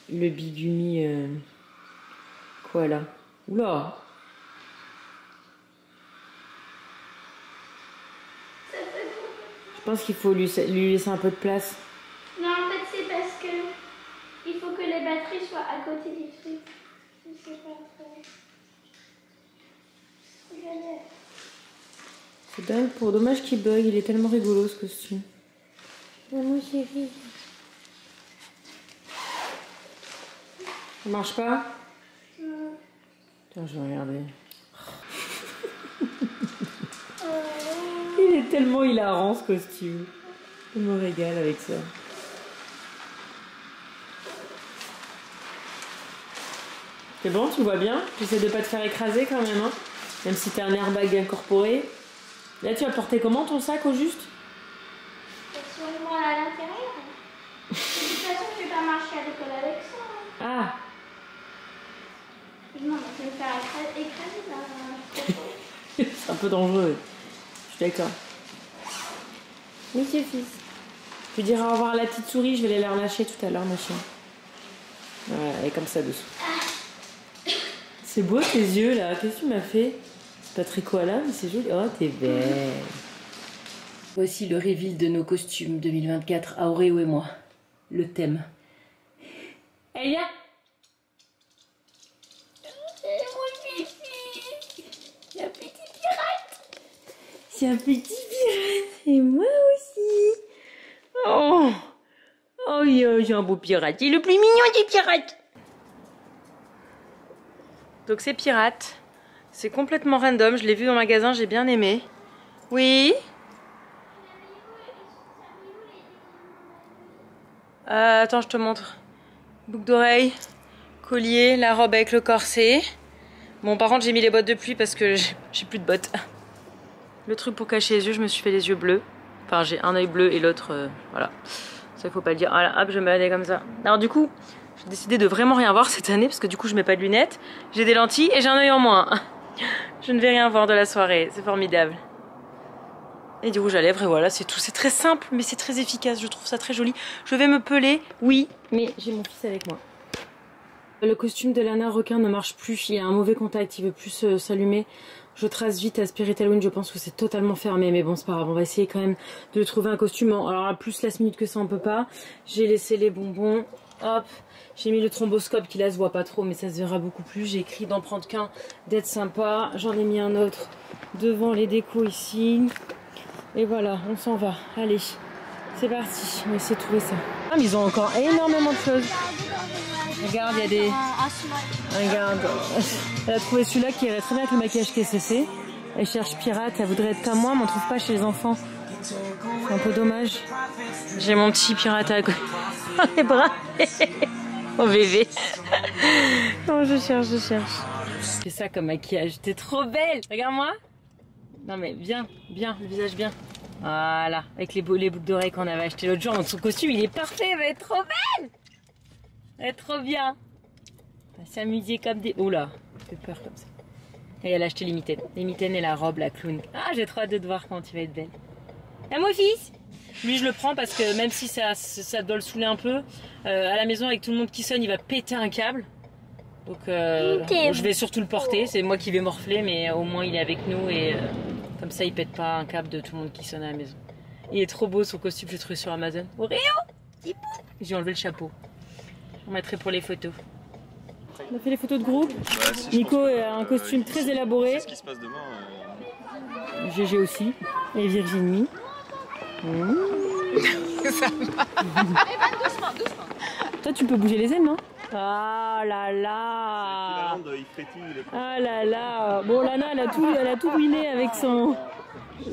le bigumi. Quoi là? Oula! Je pense qu'il faut lui laisser un peu de place. Non, en fait, c'est parce que il faut que les batteries soient à côté du truc. Je sais pas. Regardez. C'est dingue, pour dommage qu'il bug, il est tellement rigolo ce costume. Maman chérie. Ça marche pas? Tiens, je vais regarder. Il est tellement hilarant ce costume. Je me régale avec ça. C'est bon, tu vois bien? J'essaie de pas te faire écraser quand même, hein? Même si t'as un airbag incorporé. Là, tu as porté comment ton sac au juste? Sûrement à l'intérieur. De toute façon, je vais pas marcher à l'école avec ça. Ah! Non, mais je vais me faire écraser là. C'est un peu dangereux. Je suis d'accord. Monsieur fils. Tu diras au revoir à la petite souris, je vais la relâcher tout à l'heure, ma chienne. Voilà, elle est comme ça dessous. C'est beau tes yeux là, qu'est-ce que tu m'as fait? C'est pas très koala, mais c'est joli. Oh, t'es belle. Voici le reveal de nos costumes 2024, Aureo et moi. Le thème. Elia? C'est un petit pirate. C'est un petit pirate. Et moi aussi. Oh, oh, j'ai un beau pirate. Il est le plus mignon des pirates. Donc c'est pirate. C'est complètement random. Je l'ai vu au magasin, j'ai bien aimé. Oui. Attends, je te montre. Boucle d'oreille, collier, la robe avec le corset. Bon, par contre, j'ai mis les bottes de pluie parce que j'ai plus de bottes. Le truc pour cacher les yeux, je me suis fait les yeux bleus. Enfin, j'ai un œil bleu et l'autre, voilà. Ça, il faut pas le dire. Voilà, hop, je me mets comme ça. Alors, du coup, j'ai décidé de vraiment rien voir cette année parce que du coup, je mets pas de lunettes. J'ai des lentilles et j'ai un œil en moins. Je ne vais rien voir de la soirée. C'est formidable. Et du rouge à lèvres, et voilà, c'est tout. C'est très simple, mais c'est très efficace. Je trouve ça très joli. Je vais me peler, oui, mais j'ai mon fils avec moi. Le costume de Lana requin ne marche plus. Il y a un mauvais contact, il veut plus s'allumer. Je trace vite à Spirit Halloween, je pense que c'est totalement fermé, mais bon, c'est pas grave. On va essayer quand même de trouver un costume. Alors, plus last minute que ça, on peut pas. J'ai laissé les bonbons. Hop, j'ai mis le thromboscope qui là se voit pas trop, mais ça se verra beaucoup plus. J'ai écrit d'en prendre qu'un, d'être sympa. J'en ai mis un autre devant les décos ici. Et voilà, on s'en va. Allez, c'est parti. On va essayer de trouver ça. Ah, mais ils ont encore énormément de choses. Regarde, il y a des... Regarde. Elle a trouvé celui-là qui irait très bien avec le maquillage KCC. Elle cherche pirate, elle voudrait être comme moi, mais on trouve pas chez les enfants. C'est un peu dommage. J'ai mon petit pirate à côté. Les bras. Mon bébé. Non, je cherche. C'est ça comme maquillage. T'es trop belle. Regarde-moi. Non mais bien, le visage bien. Voilà, avec les boucles d'oreilles qu'on avait achetées l'autre jour. Donc son costume, il est parfait, elle va être trop belle. Elle est trop bien. On va s'amuser comme des... Oh là, ça fait peur comme ça. Et elle a acheté les mitaines. Les mitaines et la robe, la clown. Ah, j'ai trop hâte de te voir quand tu vas être belle. Ah, mon fils. Lui, je le prends parce que même si ça doit le saouler un peu, à la maison avec tout le monde qui sonne, il va péter un câble. Donc bon, je vais surtout le porter. C'est moi qui vais morfler, mais au moins il est avec nous et comme ça il pète pas un câble de tout le monde qui sonne à la maison. Il est trop beau son costume, j'ai trouvé sur Amazon. Oreo, j'ai enlevé le chapeau. Je remettrai pour les photos. On a fait les photos de groupe. Ouais, Nico a un costume très élaboré. C'est ce qui se passe demain. GG aussi. Et Virginie. Ça va. Doucement. Toi tu peux bouger les ailes, non? Ah là là. Il frétille, ah là là. Bon, Lana elle a tout ruiné avec son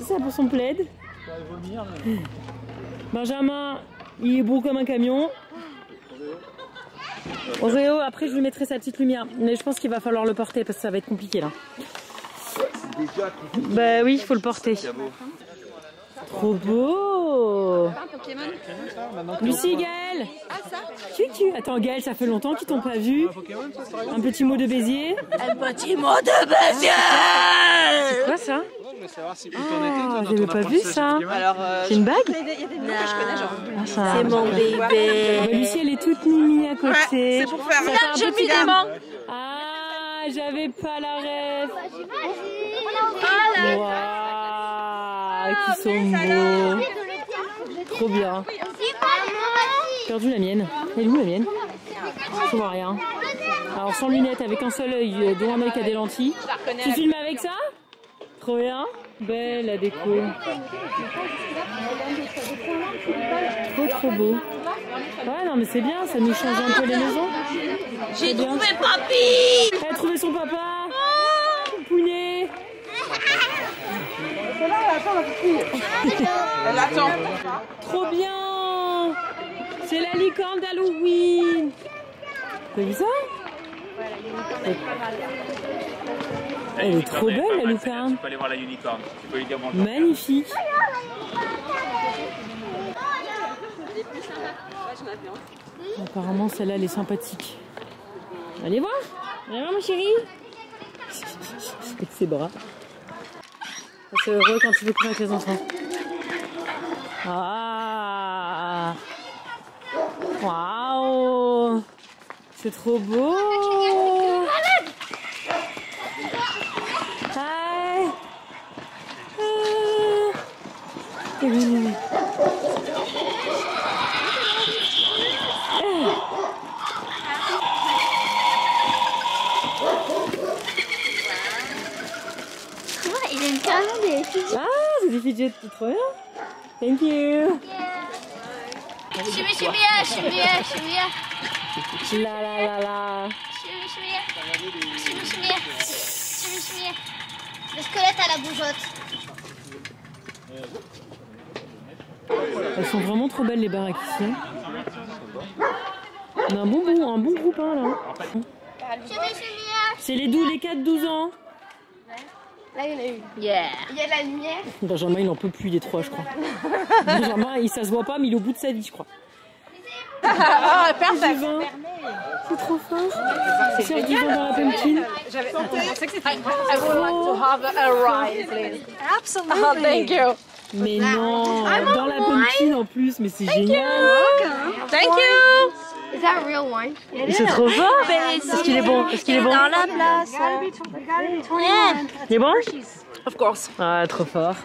Ça pour son plaid. Benjamin, il est beau comme un camion. Oreo, après je lui mettrai sa petite lumière. Mais je pense qu'il va falloir le porter parce que ça va être compliqué là. Bah oui, il faut le porter. Trop beau. Lucie, Gaël. Attends, Gaël, ça fait longtemps qu'ils t'ont pas vu. Un petit mot de Béziers. Un petit mot de Béziers. C'est quoi ça? Ah, j'avais pas vu ça. C'est une bague? C'est mon bébé. Lucie, elle est toute mimi à côté. C'est pour faire un petit gamin. Ah, j'avais pas la rêve. Waouh, qui sont beaux. Trop bien. J'ai perdu la mienne. Elle est où la mienne? Je vois rien. Alors sans lunettes, avec un seul œil, dont un œil qui a des lentilles. Tu filmes avec ça? Trop bien. Belle la déco. Trop beau. Ouais, non mais c'est bien, ça nous change un peu les maisons. J'ai trouvé papy. Elle a trouvé son papa. Pounet. Elle attend. Trop bien. C'est la licorne d'Halloween. T'as vu ça? Elle est trop belle la licorne. Tu peux aller voir la unicorne. Tu peux lui dire bonjour. Magnifique. Apparemment celle-là elle est sympathique. Allez voir. Allez voir ma chérie. Avec ses bras. C'est heureux quand tu veux courir avec les enfants. Ah. Waouh. C'est trop beau. Hi. Il aime carrément des fidgets. Ah, c'est des fidgets, trop bien. Thank you. Chimia. La la la la. Chimia. Le squelette à la bougeotte. Elles sont vraiment trop belles les baraques ici. On a un bon groupe hein, là. C'est les 4-12 ans. Là, il y en a une. Yeah. Il y a la lumière. Benjamin, il n'en peut plus des trois, je crois. Benjamin, ça se voit pas, mais il est au bout de sa vie, je crois. Ah, parfait. C'est trop fort. C'est du vin dans la pumpkin. I would like to have a ride, please. Absolutely. Oh, thank you. Mais non, dans la pumpkin en plus, mais c'est génial. Thank you. Is that real wine? C'est trop fort. Est-ce qu'il est bon? Est-ce qu'il est bon? Dans la place. Il est bon? Of course. Ah, trop fort.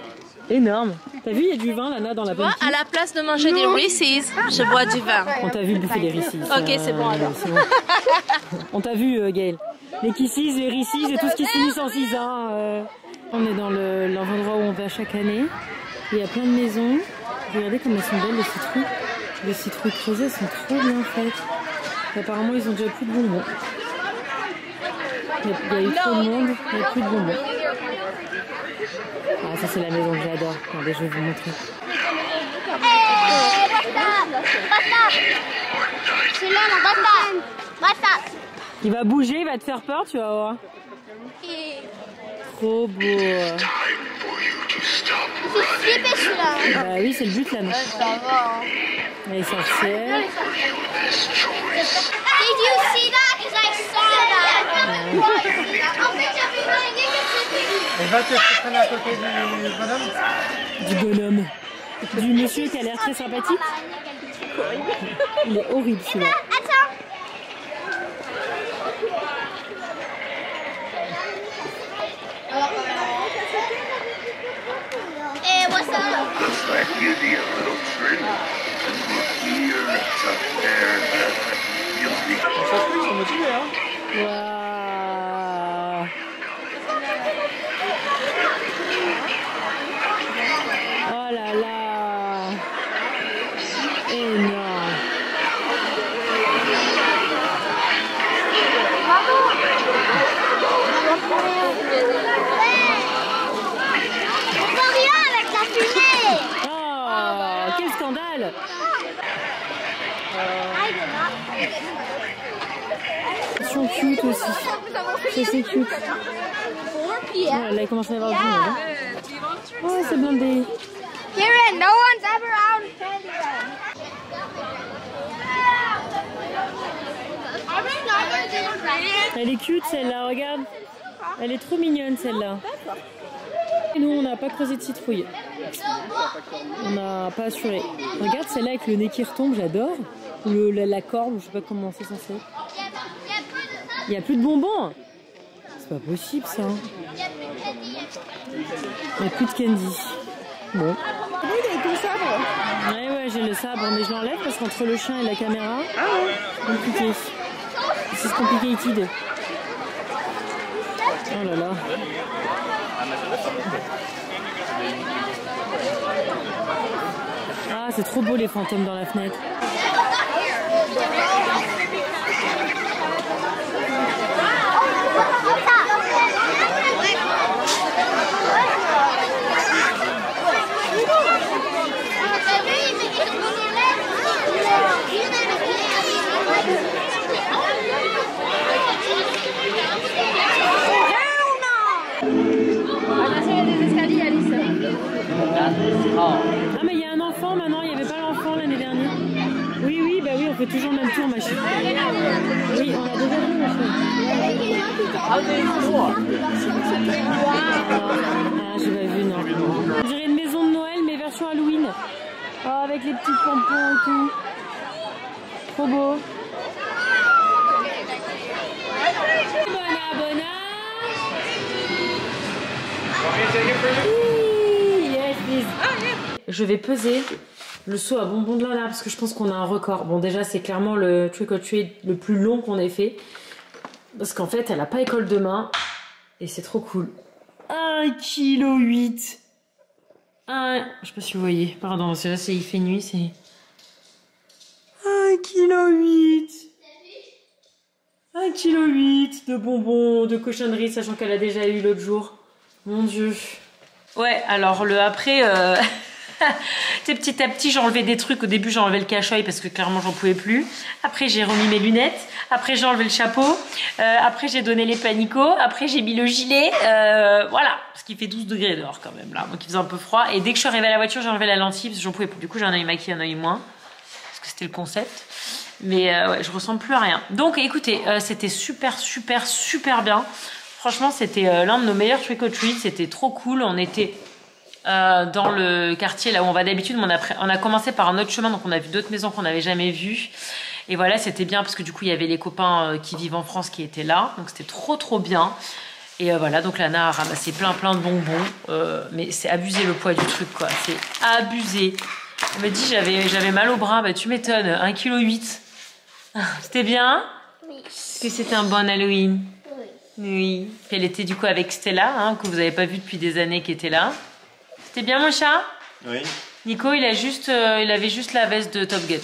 Énorme. T'as vu, il y a du vin, Lana, dans la pumpkin. À la place de manger des Reese's, je bois du vin. On t'a vu bouffer des Reese's. Ok, c'est bon alors. C'est bon. On t'a vu, Gaël. Les Kisses, les Reese's et tout ce qui se finit en 6 ans. On est dans l'endroit où on va chaque année. Il y a plein de maisons. Regardez comme elles sont belles, les citrouilles. Les citrouilles creusées, elles sont trop bien faites. Et apparemment, ils ont déjà plus de bonbons. Il y a eu trop de monde, il n'y a plus de bonbons. Ah, ça, c'est la maison que j'adore. Attendez, je vais vous montrer. Il va bouger, il va te faire peur, tu vas voir. Trop beau. C'est flippé celui-là. Bah oui, c'est le but là, non? Ça va. Les sorcières. Did you see that? Because I saw that. Elle va te prendre à côté du bonhomme. Du bonhomme. Du monsieur qui a l'air très sympathique. Il est horrible celui-là. Attends. Hey, what's up? Ils sont motivés, hein. Waouh. Oh là là. Énorme. Maria! Ils sont cute aussi. C'est cute. Voilà, là il commence à y avoir du monde. Oh, c'est blindé. Kieran, no one's ever out of Candyland. Elle est cute celle-là, regarde. Elle est trop mignonne celle-là. Et nous on n'a pas creusé de citrouille. On n'a pas assuré. Regarde celle-là avec le nez qui retombe, j'adore. Ou la corde, je sais pas comment c'est censé. Il n'y a plus de bonbons. C'est pas possible ça. Il n'y a plus de candy. Bon. Ouais, j'ai le sabre, mais je l'enlève parce qu'entre le chien et la caméra, c'est compliqué. C'est complicated. Oh là là. Ah, c'est trop beau les fantômes dans la fenêtre. Ah mais il y a un enfant maintenant, il n'y avait pas l'enfant l'année dernière. Oui, bah oui, on fait toujours le même tour, ma chérie. Oui, on a déjà vu, ma chérie. Ah, j'ai pas vu, non. On dirait une maison de Noël, mais version Halloween. Oh, avec les petits pompons et tout. Trop beau. Bona. Je vais peser le seau à bonbons de Lana parce que je pense qu'on a un record. Bon, déjà, c'est clairement le trick or treat le plus long qu'on ait fait. Parce qu'en fait, elle n'a pas école demain. Et c'est trop cool. 1,8 kg. Je sais pas si vous voyez. Pardon, c'est là, il fait nuit, c'est... 1,8 kg. 1,8 kg de bonbons, de cochonneries, sachant qu'elle a déjà eu l'autre jour. Mon Dieu. Ouais, alors le après... petit à petit, j'ai enlevé des trucs. Au début, j'ai enlevé le cache-œil parce que clairement, j'en pouvais plus. Après, j'ai remis mes lunettes. Après, j'ai enlevé le chapeau. Après, j'ai donné les panicots. Après, j'ai mis le gilet. Voilà, parce qu'il fait 12 degrés dehors quand même là. Donc, il faisait un peu froid. Et dès que je suis arrivée à la voiture, j'ai enlevé la lentille parce que j'en pouvais plus. Du coup, j'ai un œil maquillé, un œil moins. Parce que c'était le concept. Mais ouais, je ressemble plus à rien. Donc, écoutez, c'était super bien. Franchement, c'était l'un de nos meilleurs trick or treat. C'était trop cool. On était... dans le quartier là où on va d'habitude, on a commencé par un autre chemin, donc on a vu d'autres maisons qu'on n'avait jamais vues. Et voilà, c'était bien parce que du coup il y avait les copains qui vivent en France qui étaient là, donc c'était trop bien. Et voilà, donc Lana a ramassé plein de bonbons, mais c'est abusé le poids du truc quoi, c'est abusé. Elle me dit j'avais mal au bras, bah tu m'étonnes, 1,8 kg. C'était bien? Oui. Est-ce que c'était un bon Halloween? Oui. Puis elle était du coup avec Stella, hein, que vous n'avez pas vu depuis des années, qui était là. C'était bien mon chat? Oui. Nico, il avait juste la veste de Top Gun.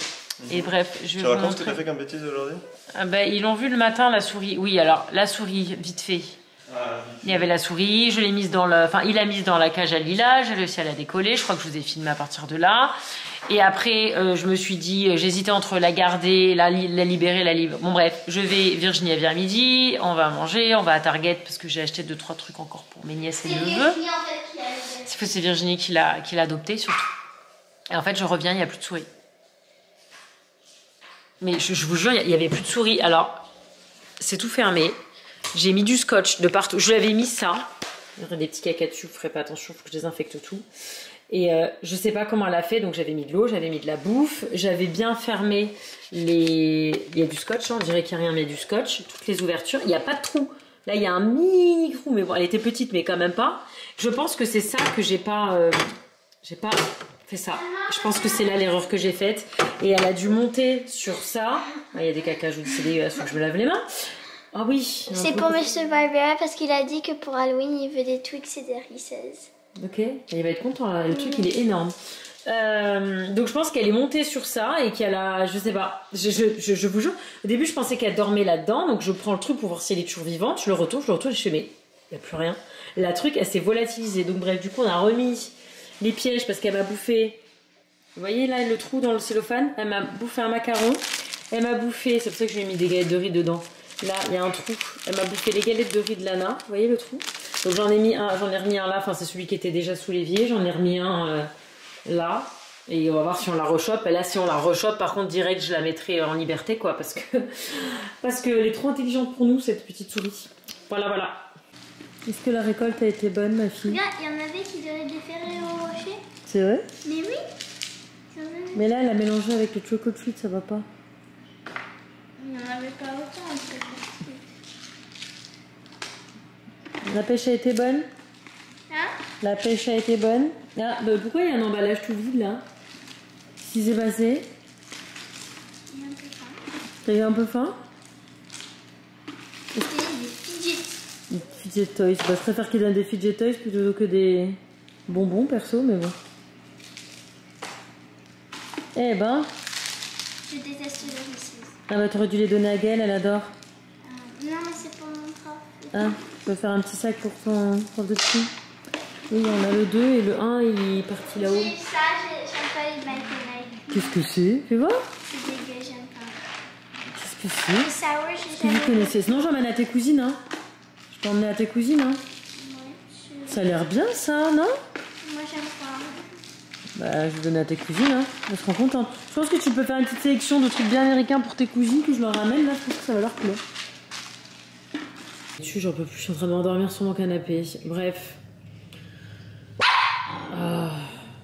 Et bref, je vais vous montrer. Ce que tu as fait comme bêtise aujourd'hui? Ah bah, ils l'ont vu le matin, la souris. Oui, alors, la souris, vite fait. Il y avait la souris, je l'ai mise dans le... Enfin, il l'a mise dans la cage à Lila, j'ai réussi à la décoller. Je crois que je vous ai filmé à partir de là. Et après, je me suis dit, j'hésitais entre la garder, la libérer, Bon bref, Virginie vient à midi, on va manger, on va à Target parce que j'ai acheté 2-3 trucs encore pour mes nièces et neveux. C'est Virginie qui l'a adopté surtout. Et en fait, je reviens, il n'y a plus de souris. Mais je vous jure, il n'y avait plus de souris. Alors, c'est tout fermé. J'ai mis du scotch de partout. Je l'avais mis ça. Il y aurait des petits caca dessus, vous ne ferez pas attention, il faut que je désinfecte tout. Et je sais pas comment elle a fait, donc j'avais mis de l'eau, j'avais mis de la bouffe, j'avais bien fermé les... Il y a du scotch, hein, on dirait qu'il n'y a rien, mais il y a du scotch, toutes les ouvertures. Il n'y a pas de trou. Là, il y a un mini trou, mais bon, elle était petite, mais quand même pas. Je pense que c'est ça que j'ai pas fait ça. Je pense que c'est là l'erreur que j'ai faite. Et elle a dû monter sur ça. Ah, il y a des caca, je vous dis, c'est dégueulasse, faut que je me lave les mains. Ah oui. C'est pour Mr. Barbera parce qu'il a dit que pour Halloween, il veut des Twix et des Reese's. Ok, il va être content là, le truc il est énorme. Donc je pense qu'elle est montée sur ça et qu'elle a, je sais pas, je vous jure, au début je pensais qu'elle dormait là-dedans, donc je prends le truc pour voir si elle est toujours vivante, je le retourne, et je fais mais il n'y a plus rien. La truc elle s'est volatilisée, donc bref du coup on a remis les pièges parce qu'elle m'a bouffé, vous voyez là le trou dans le cellophane, elle m'a bouffé un macaron Elle m'a bouffé, c'est pour ça que je lui ai mis des galettes de riz dedans. Là, il y a un trou. Elle m'a bouffé les galettes de riz de Lana. Vous voyez le trou? Donc j'en ai remis un là. Enfin, c'est celui qui était déjà sous l'évier. J'en ai remis un là. Et on va voir si on la rechoppe. Et là, si on la rechoppe, par contre, direct, je la mettrai en liberté, quoi. Parce qu'elle est trop intelligente pour nous, cette petite souris. Voilà, voilà. Est-ce que la récolte a été bonne, ma fille? Regarde, il y en avait qui devaient déférer au rocher. C'est vrai? Mais oui. Mais là, elle a mélangé avec le choco treat, ça va pas. Il n'y en avait pas autant. En fait. La pêche a été bonne? Hein? La pêche a été bonne? Ah, bah pourquoi il y a un emballage tout vide là? Qu'est-ce qui s'est passé? Il y a un peu faim. T'as eu un peu faim? C'était des fidgets. Des fidget toys. Bah, je préfère qu'ils donnent des fidget toys plutôt que des bonbons perso, mais bon. Eh ben. Je déteste les Reese's. Ah bah t'aurais dû les donner à Gaëlle, elle adore. Non, mais c'est pour mon prof. Ah, tu peux faire un petit sac pour ton prof de ski. Oui, on a le 2 et le 1 il est parti là-haut. J'ai ça, j'aime pas les Mike and Mike. Qu'est-ce que c'est? Fais voir. C'est dégueu, j'aime pas. Qu'est-ce que Le c'est? sour, Est-ce que j'ai vous jamais. connaissez? Sinon j'emmène à tes cousines, hein. Je peux emmener à tes cousines, hein. Ouais, Ça a l'air bien ça, non? moi, j'aime pas. Bah, je vais donner à tes cousines, hein. Elles seront contentes. Je pense que tu peux faire une petite sélection de trucs bien américains pour tes cousines que je leur ramène. Là, je pense que ça va leur plaire. J'en peux plus, je suis en train de m'endormir sur mon canapé. Bref. Ah,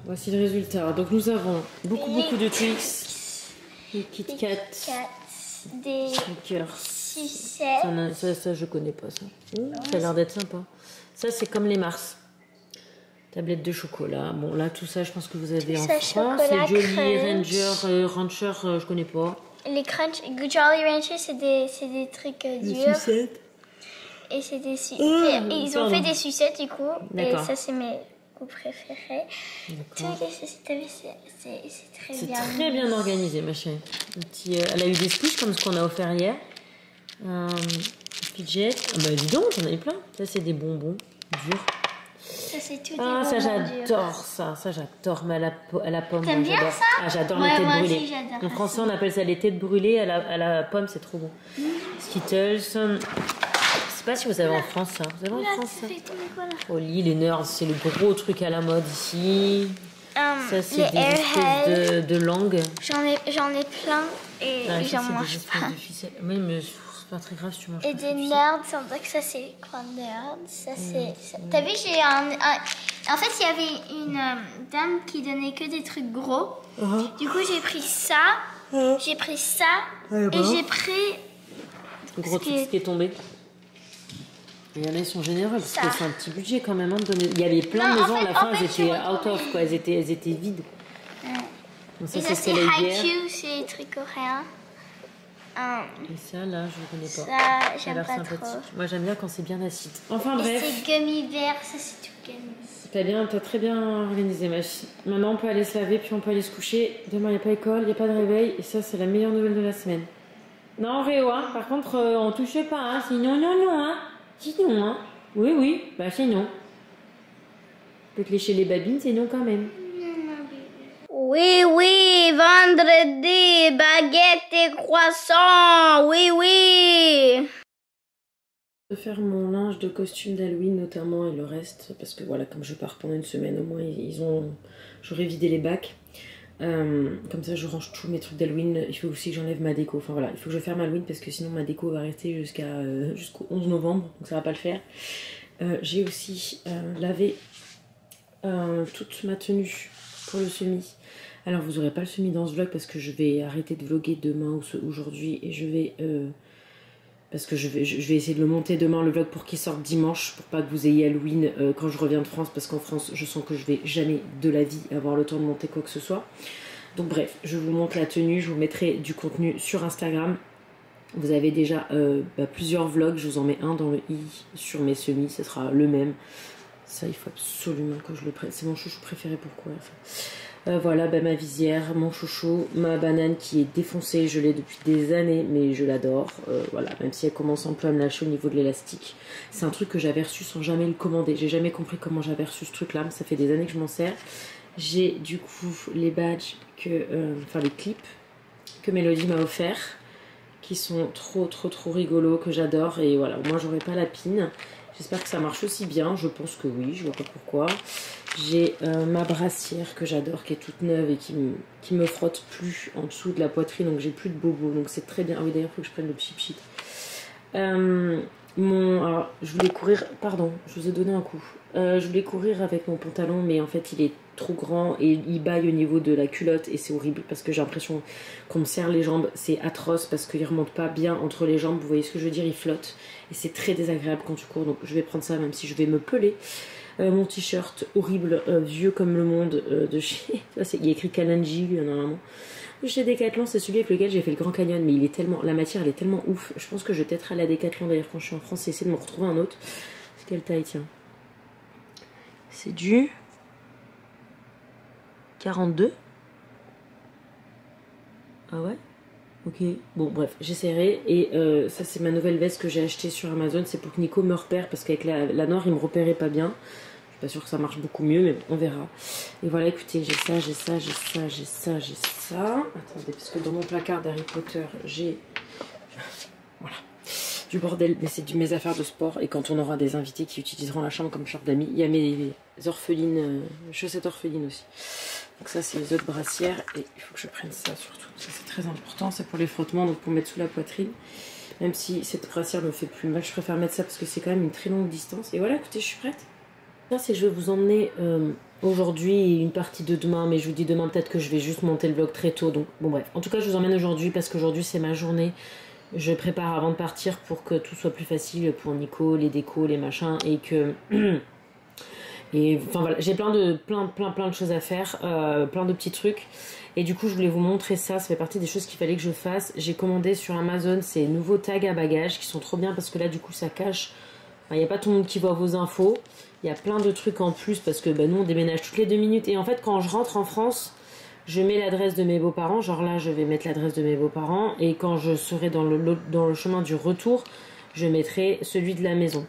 voici le résultat. Donc, nous avons beaucoup de Twix. Des Kit Kat. Des Snickers. sucettes. Ça, je connais pas ça. Ça a l'air d'être sympa. Ça, c'est comme les Mars. Tablette de chocolat. Bon, là, tout ça, je pense que vous avez en France. chocolat, C'est Jolly, crunch. Rancher, je connais pas. Les crunch, Jolly Ranchers, c'est des trucs durs. Sucettes. Et c'est des sucettes. Ah, Et ils ont pardon. fait des sucettes du coup. Et D'accord. ça, c'est mes goûts préférés. Tous D'accord. les sucettes, t'as vu, c'est très C'est bien. très bien organisé, ma chérie. Un petit, elle a eu des squish comme ce qu'on a offert hier. Fidget. Ah bah dis donc, j'en ai plein. Ça, c'est des bonbons durs. Ça, c'est tout Ah, des ça, bonbons durs. j'adore ça. Ça, j'adore. Mais à la pomme, T'aimes moi, bien j'adore. ça? Ah, j'adore Ouais, les têtes moi aussi, brûlées. j'adore En ça. français, on appelle ça les têtes brûlées. À la pomme, c'est trop bon. Skittles. Je sais pas si vous avez en France ça. Vous avez en Là, France ça ça? fait tomber quoi là? Oli, les nerds, c'est le gros truc à la mode ici. Ça, c'est Les des Airheads. espèces de langues. J'en ai plein et Ah, ça, j'en c'est des mange espèces pas. de ficelles. Oui, mais c'est pas très grave si tu manges Et pas des ces ficelles. nerds, on dirait que ça c'est quoi nerds? Ça c'est. T'as vu, j'ai en fait, il y avait une dame qui donnait que des trucs gros. Du coup, j'ai pris ça, j'ai pris ça et j'ai pris. Gros truc qui est tombé. Il y en a, ils sont généreux parce Ça. que c'est un petit budget quand même. Hein, de donner... Il y avait plein Non, de en maisons fait- à la fin, en fait, elles étaient j'ai out retourné. of, quoi. Elles étaient vides. Donc ça, Et c'est ça ce c'est qu'elle a eu hier. Haikyuu, c'est des trucs coréens. Et ça, là, je ne connais pas. Ça, Ça a j'aime l'air pas sympathique. trop. Moi, j'aime bien quand c'est bien acide. Enfin, Et bref. c'est gummy vert, ça c'est tout gummy. T'as très bien organisé, ma fille. Maintenant, on peut aller se laver, puis on peut aller se coucher. Demain, il n'y a pas école, il n'y a pas de réveil. Et ça, c'est la meilleure nouvelle de la semaine. Non, Réo, hein. Par contre, on touche pas, hein. Sinon, non, hein. Sinon, hein. Oui, bah c'est non. Peut te lécher les babines, c'est non quand même. Oui, vendredi, baguette et croissant, oui. Je vais faire mon linge de costume d'Halloween notamment et le reste parce que voilà, comme je pars pendant une semaine au moins, j'aurai vidé les bacs. Comme ça je range tous mes trucs d'Halloween. Il faut aussi que j'enlève ma déco. Enfin voilà, il faut que je ferme Halloween parce que sinon ma déco va rester jusqu'au 11 novembre, donc ça va pas le faire. J'ai aussi lavé toute ma tenue pour le semi. Alors vous aurez pas le semi dans ce vlog parce que je vais arrêter de vlogger demain ou aujourd'hui et je vais parce que je vais essayer de le monter demain le vlog pour qu'il sorte dimanche pour pas que vous ayez Halloween quand je reviens de France, parce qu'en France je sens que je vais jamais de la vie avoir le temps de monter quoi que ce soit. Donc bref, je vous montre la tenue, je vous mettrai du contenu sur Instagram. Vous avez déjà plusieurs vlogs, je vous en mets un dans le i sur mes semis, ce sera le même. Ça il faut absolument que je le prenne, c'est mon chouchou préféré, pourquoi voilà, ma visière, mon chouchou, ma banane qui est défoncée, je l'ai depuis des années mais je l'adore, voilà, même si elle commence un peu à me lâcher au niveau de l'élastique. C'est un truc que j'avais reçu sans jamais le commander, j'ai jamais compris comment j'avais reçu ce truc là, mais ça fait des années que je m'en sers. J'ai du coup les badges, enfin les clips que Mélodie m'a offert, qui sont trop rigolos, que j'adore. Et voilà, moi j'aurai pas la pine. J'espère que ça marche aussi bien, je pense que oui, je vois pas pourquoi. J'ai ma brassière que j'adore, qui est toute neuve et qui me frotte plus en dessous de la poitrine, donc j'ai plus de bobos, donc c'est très bien. Ah oui, d'ailleurs, il faut que je prenne le pchit pchit. Alors, je voulais courir, pardon, je vous ai donné un coup. Je voulais courir avec mon pantalon, mais en fait il est trop grand et il baille au niveau de la culotte et c'est horrible parce que j'ai l'impression qu'on me serre les jambes. C'est atroce parce qu'il remonte pas bien entre les jambes, vous voyez ce que je veux dire, il flotte et c'est très désagréable quand tu cours, donc je vais prendre ça même si je vais me peler. Mon t-shirt horrible, vieux comme le monde de chez... il y a écrit Kalanji normalement. Chez Decathlon, c'est celui avec lequel j'ai fait le Grand Canyon, mais il est tellement, la matière elle est tellement ouf. Je pense que je vais peut-être aller à Decathlon d'ailleurs quand je suis en France et essayer de me retrouver un autre. C'est quelle taille, tiens? C'est du 42. Ah ouais? Ok, bon bref, j'essaierai. Et ça c'est ma nouvelle veste que j'ai achetée sur Amazon. C'est pour que Nico me repère parce qu'avec la noire il me repérait pas bien. Je suis pas sûre que ça marche beaucoup mieux, mais on verra. Et voilà, écoutez, j'ai ça, j'ai ça, j'ai ça, j'ai ça, j'ai ça. Attendez, parce que dans mon placard d'Harry Potter, j'ai... Voilà. Du bordel, mais c'est mes affaires de sport. Et quand on aura des invités qui utiliseront la chambre comme chambre d'amis, il y a mes orphelines, chaussettes orphelines aussi. Donc ça, c'est les autres brassières. Et il faut que je prenne ça surtout. Ça, c'est très important. C'est pour les frottements, donc pour mettre sous la poitrine. Même si cette brassière me fait plus mal, je préfère mettre ça parce que c'est quand même une très longue distance. Et voilà, écoutez, je suis prête. C'est que je vais vous emmener aujourd'hui et une partie de demain, mais je vous dis demain peut-être que je vais juste monter le vlog très tôt, donc bon bref. En tout cas je vous emmène aujourd'hui parce qu'aujourd'hui c'est ma journée, je prépare avant de partir pour que tout soit plus facile pour Nico, les décos, les machins et que... Et enfin voilà, j'ai plein de choses à faire, plein de petits trucs et du coup je voulais vous montrer ça, ça fait partie des choses qu'il fallait que je fasse. J'ai commandé sur Amazon ces nouveaux tags à bagages qui sont trop bien parce que là du coup ça cache, il n'y a pas tout le monde qui voit vos infos. Il y a plein de trucs en plus parce que nous on déménage toutes les 2 minutes. Et en fait quand je rentre en France, je mets l'adresse de mes beaux-parents. Genre là je vais mettre l'adresse de mes beaux-parents. Et quand je serai dans le chemin du retour, je mettrai celui de la maison.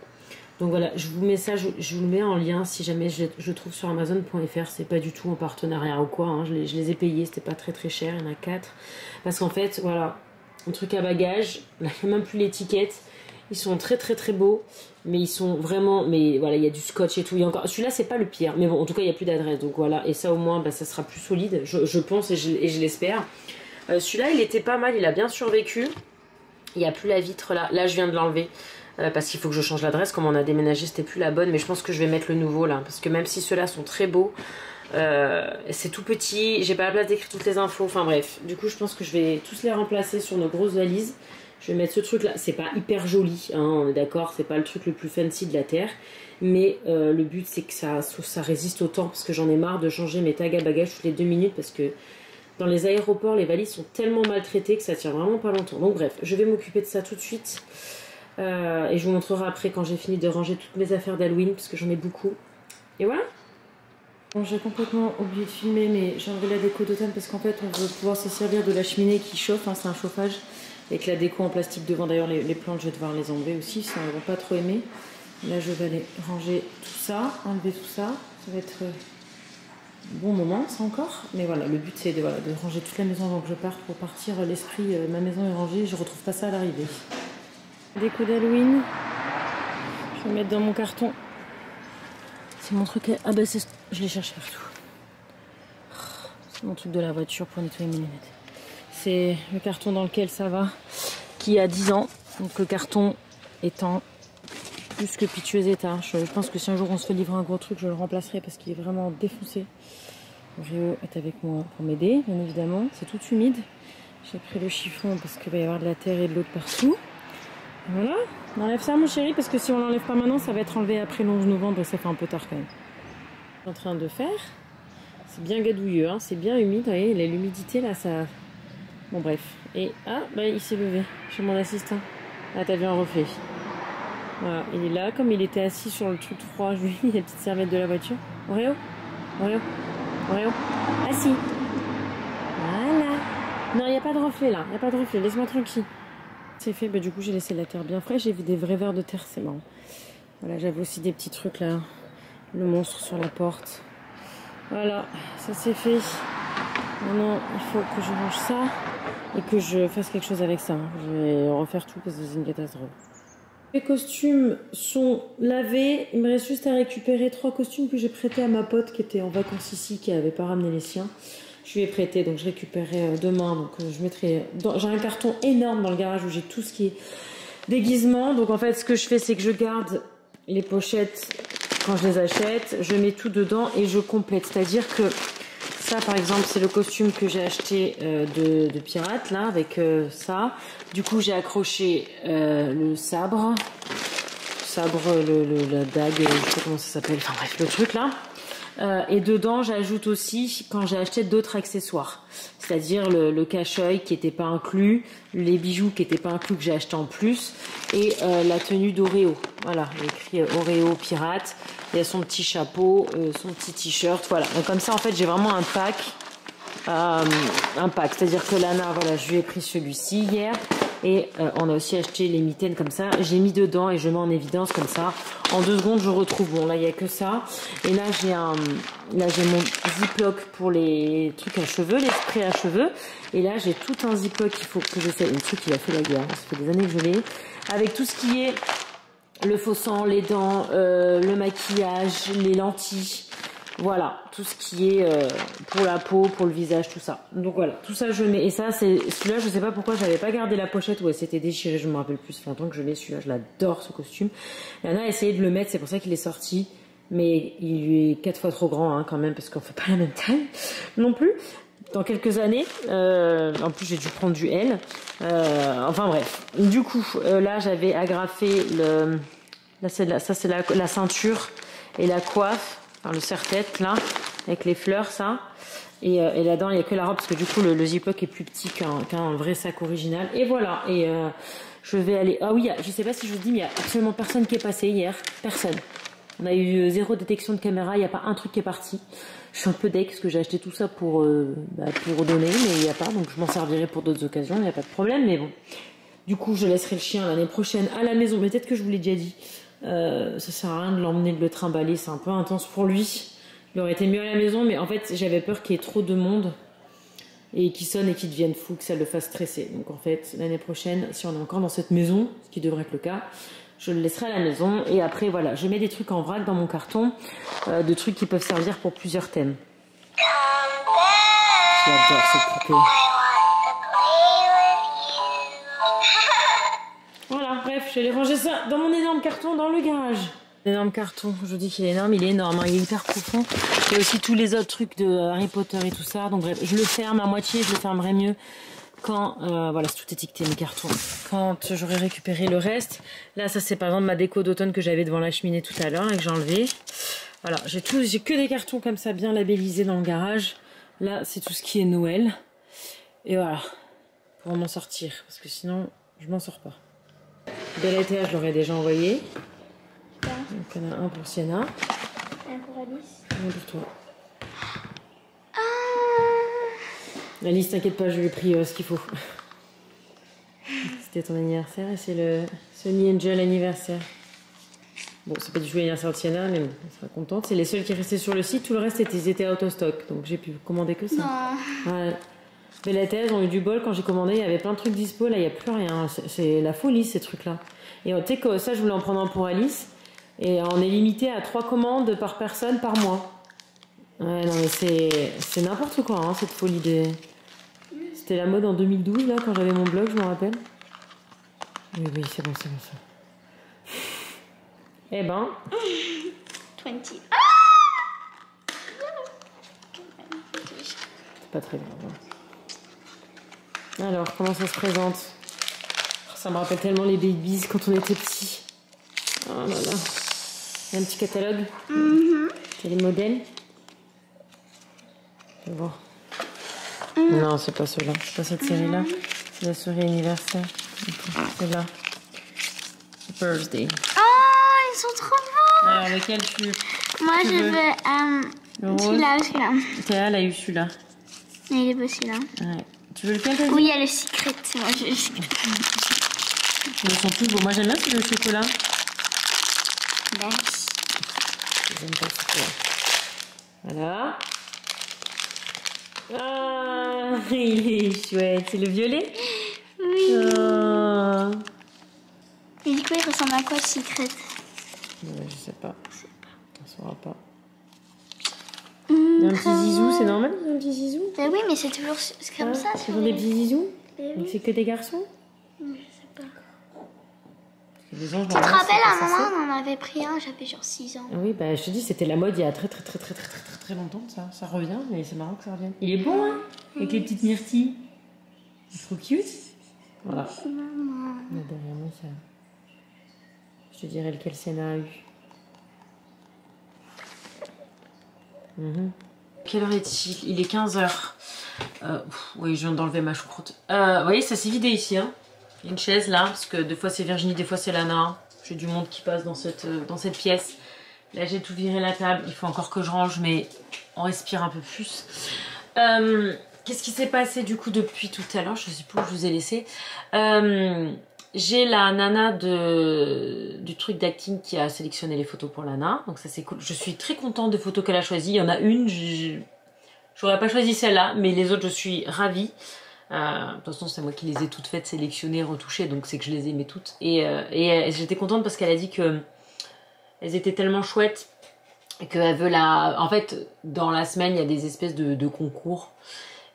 Donc voilà, je vous mets ça, je vous le mets en lien si jamais je trouve sur Amazon.fr. C'est pas du tout en partenariat ou quoi, hein. Je les ai payés, c'était pas très cher, il y en a 4. Parce qu'en fait, voilà, un truc à bagages, là il n'y a même plus l'étiquette. Ils sont très beaux, mais ils sont vraiment, mais voilà, il y a du scotch et tout. Encore, celui-là c'est pas le pire, mais bon, en tout cas il n'y a plus d'adresse, donc voilà. Et ça au moins, ça sera plus solide, je pense et je l'espère. Celui-là il était pas mal, il a bien survécu. Il n'y a plus la vitre là, je viens de l'enlever parce qu'il faut que je change l'adresse. Comme on a déménagé, c'était plus la bonne, mais je pense que je vais mettre le nouveau là, parce que même si ceux-là sont très beaux, c'est tout petit, j'ai pas la place d'écrire toutes les infos. Enfin bref, du coup je pense que je vais tous les remplacer sur nos grosses valises. Je vais mettre ce truc là, c'est pas hyper joli, hein, on est d'accord, c'est pas le truc le plus fancy de la terre, mais le but c'est que ça résiste au temps, parce que j'en ai marre de changer mes tags à bagages toutes les 2 minutes, parce que dans les aéroports les valises sont tellement maltraitées que ça tient vraiment pas longtemps. Donc bref, je vais m'occuper de ça tout de suite, et je vous montrerai après quand j'ai fini de ranger toutes mes affaires d'Halloween, parce que j'en ai beaucoup, et voilà. Bon, j'ai complètement oublié de filmer, mais j'ai enlevé la déco d'automne, parce qu'en fait on veut pouvoir se servir de la cheminée qui chauffe, hein, c'est un chauffage. Avec la déco en plastique devant, d'ailleurs les plantes je vais devoir les enlever aussi, ça on va pas trop aimer. Là je vais aller ranger tout ça, enlever tout ça, ça va être un bon moment ça encore. Mais voilà, le but c'est de ranger toute la maison avant que je parte pour partir, l'esprit, ma maison est rangée, je retrouve pas ça à l'arrivée. Déco d'Halloween, je vais mettre dans mon carton. C'est mon truc, ah bah je l'ai cherché partout. C'est mon truc de la voiture pour nettoyer mes lunettes. C'est le carton dans lequel ça va, qui a 10 ans. Donc le carton étant plus que pitcheux état. Je pense que si un jour on se fait livrer un gros truc, je le remplacerai parce qu'il est vraiment défoncé. Rio est avec moi pour m'aider, bien évidemment. C'est tout humide. J'ai pris le chiffon parce qu'il va y avoir de la terre et de l'eau de partout. Voilà, on enlève ça mon chéri, parce que si on l'enlève pas maintenant, ça va être enlevé après le 11 novembre et ça fait un peu tard quand même. Je suis en train de faire. C'est bien gadouilleux, hein, c'est bien humide. Vous voyez, l'humidité là, ça... Bon bref, et il s'est levé chez mon assistant. Là t'as vu un reflet. Voilà, il est là, comme il était assis sur le truc froid, je lui ai mis la petite serviette de la voiture. Oreo, assis. Voilà. Non, il n'y a pas de reflet là, il n'y a pas de reflet, laisse-moi tranquille. C'est fait, du coup j'ai laissé la terre bien fraîche, j'ai vu des vrais vers de terre, c'est marrant. Voilà, j'avais aussi des petits trucs là, le monstre sur la porte. Voilà, ça c'est fait. Maintenant, il faut que je range ça. et que je fasse quelque chose avec ça. Je vais refaire tout parce que c'est une catastrophe. Les costumes sont lavés. Il me reste juste à récupérer 3 costumes que j'ai prêtés à ma pote qui était en vacances ici, qui n'avait pas ramené les siens. Je lui ai prêté, donc je récupérerai demain. Donc je mettrai. J'ai un carton énorme dans le garage où j'ai tout ce qui est déguisement. Donc en fait, ce que je fais, c'est que je garde les pochettes quand je les achète. Je mets tout dedans et je complète. C'est-à-dire que ça, par exemple, c'est le costume que j'ai acheté de pirate, là, avec ça. Du coup, j'ai accroché le sabre. La dague, je sais pas comment ça s'appelle. Enfin bref, le truc là. Et dedans, j'ajoute aussi quand j'ai acheté d'autres accessoires. C'est-à-dire le cache-œil qui n'était pas inclus, les bijoux qui n'étaient pas inclus que j'ai acheté en plus, et la tenue d'Oreo. Voilà, il y a écrit Oreo pirate. Il y a son petit chapeau, son petit t-shirt. Voilà, donc comme ça, en fait, j'ai vraiment un pack. C'est-à-dire que Lana, voilà, je lui ai pris celui-ci hier. Et on a aussi acheté les mitaines comme ça. J'ai mis dedans et je mets en évidence comme ça. En 2 secondes, je retrouve. Bon, là, il n'y a que ça. Et là, j'ai mon ziploc pour les trucs à cheveux, les sprays à cheveux. Et là, j'ai tout un ziploc qu'il faut que je sais. Le truc, il a fait la guerre. Ça fait des années que je l'ai. Avec tout ce qui est le faux sang, les dents, le maquillage, les lentilles. Voilà, tout ce qui est pour la peau, pour le visage, tout ça. Donc voilà, tout ça je mets. Et ça, c'est celui-là, je sais pas pourquoi j'avais pas gardé la pochette où elle s'était déchirée. Je me rappelle plus, ça fait longtemps que je l'ai, celui-là. Je l'adore, ce costume. Lana a essayé de le mettre, c'est pour ça qu'il est sorti. Mais il lui est 4 fois trop grand, hein, quand même, parce qu'on fait pas la même taille non plus. Dans quelques années, en plus j'ai dû prendre du L. Enfin bref. Du coup, là j'avais agrafé le. Là, c'est la ceinture et la coiffe. Enfin, le serre-tête là, avec les fleurs, ça. Et là-dedans, il n'y a que la robe, parce que du coup, le ziploc est plus petit qu'un vrai sac original. Et voilà. Et je vais aller. Ah oui, je sais pas si je vous dis, mais il n'y a absolument personne qui est passé hier. Personne. On a eu 0 détection de caméra, il n'y a pas un truc qui est parti. Je suis un peu deck, parce que j'ai acheté tout ça pour donner, mais il n'y a pas. Donc je m'en servirai pour d'autres occasions, il n'y a pas de problème. Mais bon. Du coup, je laisserai le chien l'année prochaine à la maison. Mais peut-être que je vous l'ai déjà dit. Ça sert à rien de l'emmener, de le trimballer, c'est un peu intense pour lui. Il aurait été mieux à la maison, mais en fait j'avais peur qu'il y ait trop de monde et qu'il sonne et qu'il devienne fou, que ça le fasse stresser. Donc en fait l'année prochaine, si on est encore dans cette maison, ce qui devrait être le cas, je le laisserai à la maison. Et après voilà, je mets des trucs en vrac dans mon carton, de trucs qui peuvent servir pour plusieurs thèmes. J'adore cette poupée. Voilà, bref, je vais aller ranger ça dans mon énorme carton dans le garage. L'énorme carton, je vous dis qu'il est énorme, il est énorme, hein, il est hyper profond. Il y a aussi tous les autres trucs de Harry Potter et tout ça. Donc bref, je le ferme à moitié, je le fermerai mieux quand, voilà, c'est tout étiqueté mes cartons. Quand j'aurai récupéré le reste. Là, ça c'est par exemple ma déco d'automne que j'avais devant la cheminée tout à l'heure et que j'ai enlevé. Voilà, j'ai que des cartons comme ça bien labellisés dans le garage. Là, c'est tout ce qui est Noël. Et voilà, pour m'en sortir, parce que sinon, je m'en sors pas. Bel été, je l'aurais déjà envoyé. Donc il y en a un pour Sienna. Un pour Alice. Un pour toi. Alice, t'inquiète pas, je lui ai pris ce qu'il faut. C'était ton anniversaire et c'est le Sunny Angel anniversaire. Bon, c'est pas du joyeux anniversaire de Sienna, mais bon, elle sera contente. C'est les seuls qui restaient sur le site, tout le reste était out of stock. Donc j'ai pu commander que ça. Non. Ouais. Mais la thèse, ont eu du bol quand j'ai commandé, il y avait plein de trucs dispo, là il n'y a plus rien. C'est la folie ces trucs-là. Et tu sais que ça, je voulais en prendre un pour Alice. Et on est limité à 3 commandes par personne par mois. Ouais, non mais c'est n'importe quoi, hein, cette folie des... C'était la mode en 2012, là, quand j'avais mon blog, je me rappelle. Oui, c'est bon, ça. Eh ben... 20. C'est pas très grave. Alors, comment ça se présente? Ça me rappelle tellement les babies quand on était petits. Oh là là. Il y a un petit catalogue. C'est les modèles. Je vais voir. Non, c'est pas ceux-là. C'est pas cette série-là. C'est la série anniversaire. C'est là. Birthday. Oh, ils sont trop beaux. Alors, lequel tu Moi, tu je veux celui-là ou celui-là. Théa, elle a eu celui-là. Mais il est beau celui-là. Ouais. Tu veux lequel? Oui, il y a le secret. Moi, je veux le secret. Ils sont tous beaux. Moi, j'aime bien celui au chocolat. Merci. J'aime pas le chocolat. Voilà. Ah, il est chouette. C'est le violet? Oui. Oh. Et du coup, il ressemble à quoi, Secret? Je sais pas. On saura pas. Un petit zizou, c'est normal, un petit zizou? Ben oui, mais c'est toujours comme ça. C'est toujours des petits zizous? Ben Donc oui. c'est que des garçons? Je sais pas. Les anges, Tu te rappelles, à un moment, on en avait pris un, j'avais genre 6 ans. Oui, bah je te dis, c'était la mode il y a très longtemps, ça. Ça revient, mais c'est marrant que ça revienne. Il est beau, hein? Avec les petites myrtilles. Il est trop cute. Voilà. Maman. Mais derrière moi, ça... Je te dirai lequel Senna a eu. Quelle heure est-il? Il est 15h. Oui, je viens d'enlever ma choucroute. Vous voyez, ça s'est vidé ici, hein. Il y a une chaise là, parce que des fois c'est Virginie, des fois c'est Lana. J'ai du monde qui passe dans cette pièce. Là j'ai tout viré la table, il faut encore que je range, mais on respire un peu plus. Qu'est-ce qui s'est passé du coup depuis tout à l'heure? Je sais plus où je vous ai laissé. J'ai la nana du truc d'acting qui a sélectionné les photos pour Lana, donc ça c'est cool. Je suis très contente des photos qu'elle a choisies. Il y en a une, j'aurais pas choisi celle-là, mais les autres je suis ravie. De toute façon c'est moi qui les ai toutes faites, sélectionnées, retouchées, donc c'est que je les aimais toutes. Et j'étais contente parce qu'elle a dit que elles étaient tellement chouettes qu'elle veut la... En fait, dans la semaine, il y a des espèces de concours.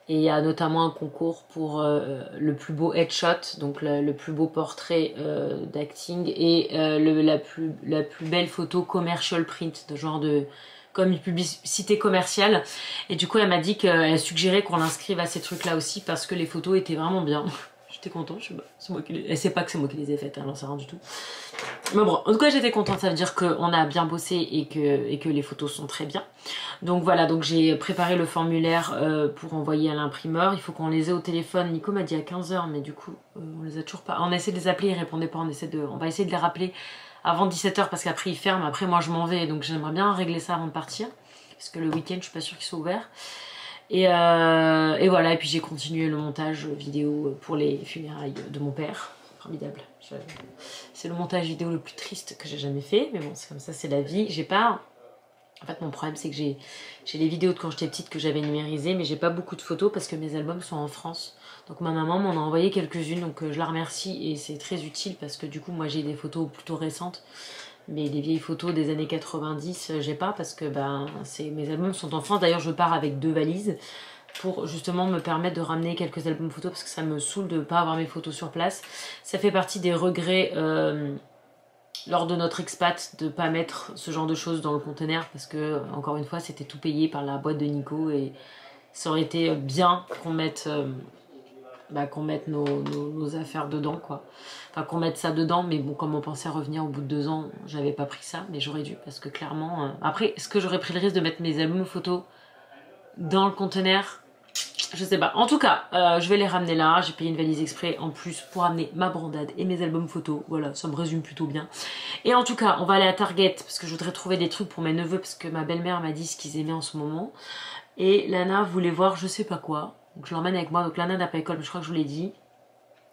Et il y a notamment un concours pour le plus beau headshot, donc le plus beau portrait d'acting, et la plus belle photo commercial print, de genre comme une publicité commerciale. Et du coup, elle m'a dit qu'elle suggérait qu'on l'inscrive à ces trucs-là aussi parce que les photos étaient vraiment bien. J'étais contente, c'est moi qui les... Elle sait pas que c'est moi qui les ai faites, elle n'en sait rien du tout. Mais bon, en tout cas, j'étais contente, ça veut dire qu'on a bien bossé et que les photos sont très bien. Donc voilà, donc j'ai préparé le formulaire pour envoyer à l'imprimeur. Il faut qu'on les ait au téléphone. Nico m'a dit à 15h, mais du coup, on les a toujours pas. On a essayé de les appeler, ils répondaient pas. On va essayer de les rappeler avant 17h parce qu'après ils ferment. Après, moi, je m'en vais, donc j'aimerais bien régler ça avant de partir. Parce que le week-end, je suis pas sûre qu'ils soient ouverts. Et voilà, et puis j'ai continué le montage vidéo pour les funérailles de mon père. Formidable. C'est le montage vidéo le plus triste que j'ai jamais fait, mais bon, c'est comme ça, c'est la vie. J'ai pas... En fait, mon problème, c'est que j'ai les vidéos de quand j'étais petite que j'avais numérisées, mais j'ai pas beaucoup de photos parce que mes albums sont en France. Donc ma maman m'en a envoyé quelques-unes, donc je la remercie et c'est très utile parce que du coup, moi, j'ai des photos plutôt récentes. Mais les vieilles photos des années 90, j'ai pas parce que mes albums sont en France. D'ailleurs, je pars avec 2 valises pour justement me permettre de ramener quelques albums photos parce que ça me saoule de ne pas avoir mes photos sur place. Ça fait partie des regrets lors de notre expat de ne pas mettre ce genre de choses dans le conteneur parce que, encore une fois, c'était tout payé par la boîte de Nico et ça aurait été bien qu'on mette... qu'on mette nos affaires dedans, quoi. Enfin, qu'on mette ça dedans, mais bon, comme on pensait revenir au bout de 2 ans, j'avais pas pris ça, mais j'aurais dû, parce que clairement... Après, est-ce que j'aurais pris le risque de mettre mes albums photos dans le conteneur? Je sais pas. En tout cas, je vais les ramener là. J'ai payé une valise exprès en plus pour ramener ma brandade et mes albums photos. Voilà, ça me résume plutôt bien. Et en tout cas, on va aller à Target, parce que je voudrais trouver des trucs pour mes neveux, parce que ma belle-mère m'a dit ce qu'ils aimaient en ce moment. Et Lana voulait voir je sais pas quoi. Donc je l'emmène avec moi. Donc Lana n'a pas école, mais je crois que je vous l'ai dit.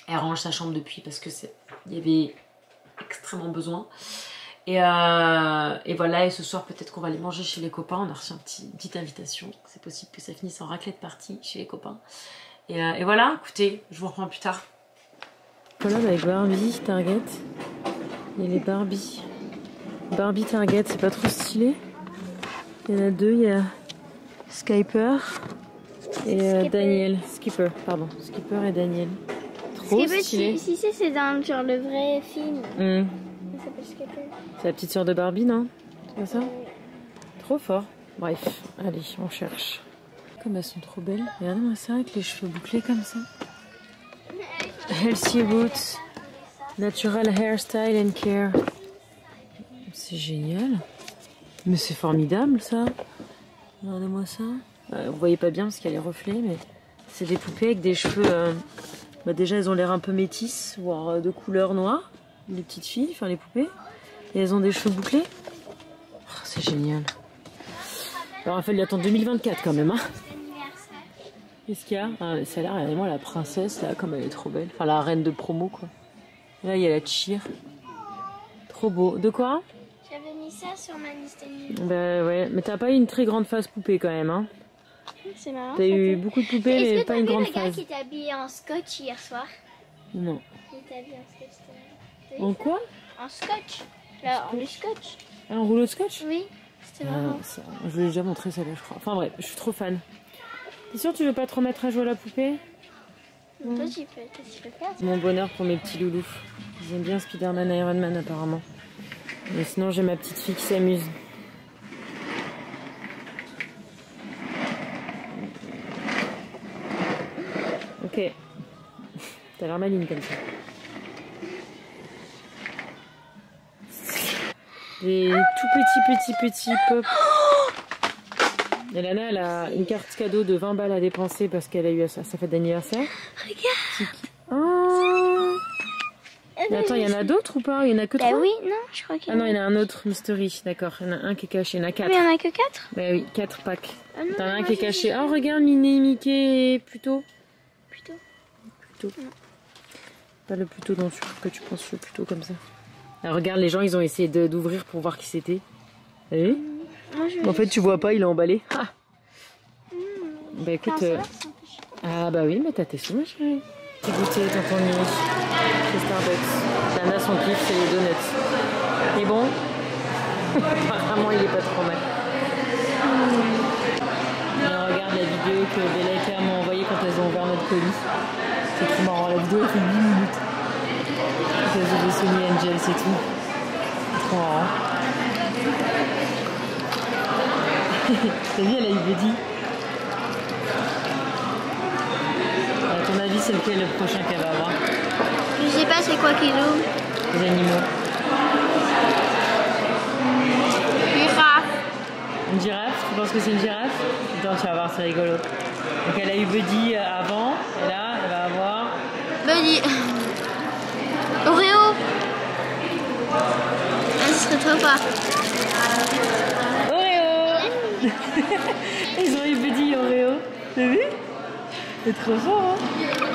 Elle range sa chambre depuis parce que il y avait extrêmement besoin. Et voilà, et ce soir peut-être qu'on va aller manger chez les copains. On a reçu une petite invitation. C'est possible que ça finisse en raclette party chez les copains. Et voilà, écoutez, je vous reprends plus tard. Voilà, avec Barbie, Target. Il y a les Barbie. Barbie Target, c'est pas trop stylé. Il y en a 2, il y a Skipper et Daniel. Skipper, pardon. Skipper et Daniel. Trop stylé. Si c'est dans genre le vrai film. Ça s'appelle Skipper. C'est la petite sœur de Barbie, non? C'est pas ça? Trop fort. Bref, allez, on cherche. Comme elles sont trop belles. Regardez-moi ça avec les cheveux bouclés comme ça. Healthy Roots. Natural Hairstyle and Care. C'est génial. Mais c'est formidable ça. Regardez-moi ça. Vous voyez pas bien parce qu'il y a les reflets, mais c'est des poupées avec des cheveux... déjà, elles ont l'air un peu métisses, voire de couleur noire. Les petites filles, enfin les poupées. Et elles ont des cheveux bouclés. Oh, c'est génial. Alors, il a fallu attendre 2024 quand même. Hein. Qu'est-ce qu'il y a? Ça a l'air, regardez-moi, la princesse, là, comme elle est trop belle. Enfin, la reine de promo, quoi. Et là, il y a la cheer. Trop beau. De quoi? J'avais mis ça sur ma liste. Ouais, mais t'as pas eu une très grande face poupée quand même, hein. C'est marrant. T'as eu beaucoup de poupées, Est-ce mais que pas t'as une vu grande le gars phase. qui t'a habillé en scotch hier soir? Non. Il t'a habillé en scotch. T'as vu En ça? quoi? En scotch. Là, en scotch. Un rouleau de scotch? Oui, c'était marrant. Ça, je l'ai déjà montré celle-là, je crois. Enfin bref, je suis trop fan. T'es sûr que tu veux pas te remettre à jouer à la poupée? Toi, tu peux faire. Mon bonheur pour mes petits loulous. J'aime bien Spider-Man, Iron Man apparemment. Mais sinon j'ai ma petite fille qui s'amuse. Ok. T'as l'air maline comme ça. Des tout petits pop. Et Lana, elle a une carte cadeau de 20 balles à dépenser parce qu'elle a eu sa fête d'anniversaire. Regarde. Oh. Mais attends, il y en a d'autres ou pas? Il y en a que 3? Bah oui, non, je crois qu'il y Ah en non, a. il y en a un autre mystery, d'accord. Il y en a un qui est caché, il y en a 4. Mais il n'y en a que 4. Bah oui, 4 packs. Ah non, T'en as un moi, qui est j'ai caché. vu. Oh, regarde, Minnie, Mickey, plutôt. Plutôt. Pas le plutôt dont que tu penses, le plutôt comme ça. Alors, regarde, les gens, ils ont essayé d'ouvrir pour voir qui c'était. T'as vu? Moi, je En fait, tu vois pas, il est emballé. Ah. Bah écoute. Non, ça va, c'est un peu chiant. Ah bah oui, mais t'as tes sous, ma chérie. Petit goûter, tonton Nini. C'est Starbucks. Lana, son kiff, c'est les donuts. Et bon, apparemment, il est pas trop mal. Et on regarde la vidéo que Bella et Claire m'ont envoyée quand elles ont ouvert notre colis. C'est trop marrant, la vidéo elle fait 8 minutes. Elles ont des Sony Angels et tout. C'est trop marrant. T'as vu, elle a eu Buddy. À ton avis, c'est lequel le prochain qu'elle va avoir? Je sais pas c'est quoi qu'ils ouvrent. Les animaux. Girafe. Une girafe? Tu penses que c'est une girafe? Attends, tu vas voir, c'est rigolo. Donc elle a eu Buddy avant, et là, elle va avoir... Buddy. Oreo. Ah, ce serait trop fort. Oreo. Ils ont eu Buddy et Oreo. T'as vu? C'est trop fort, hein?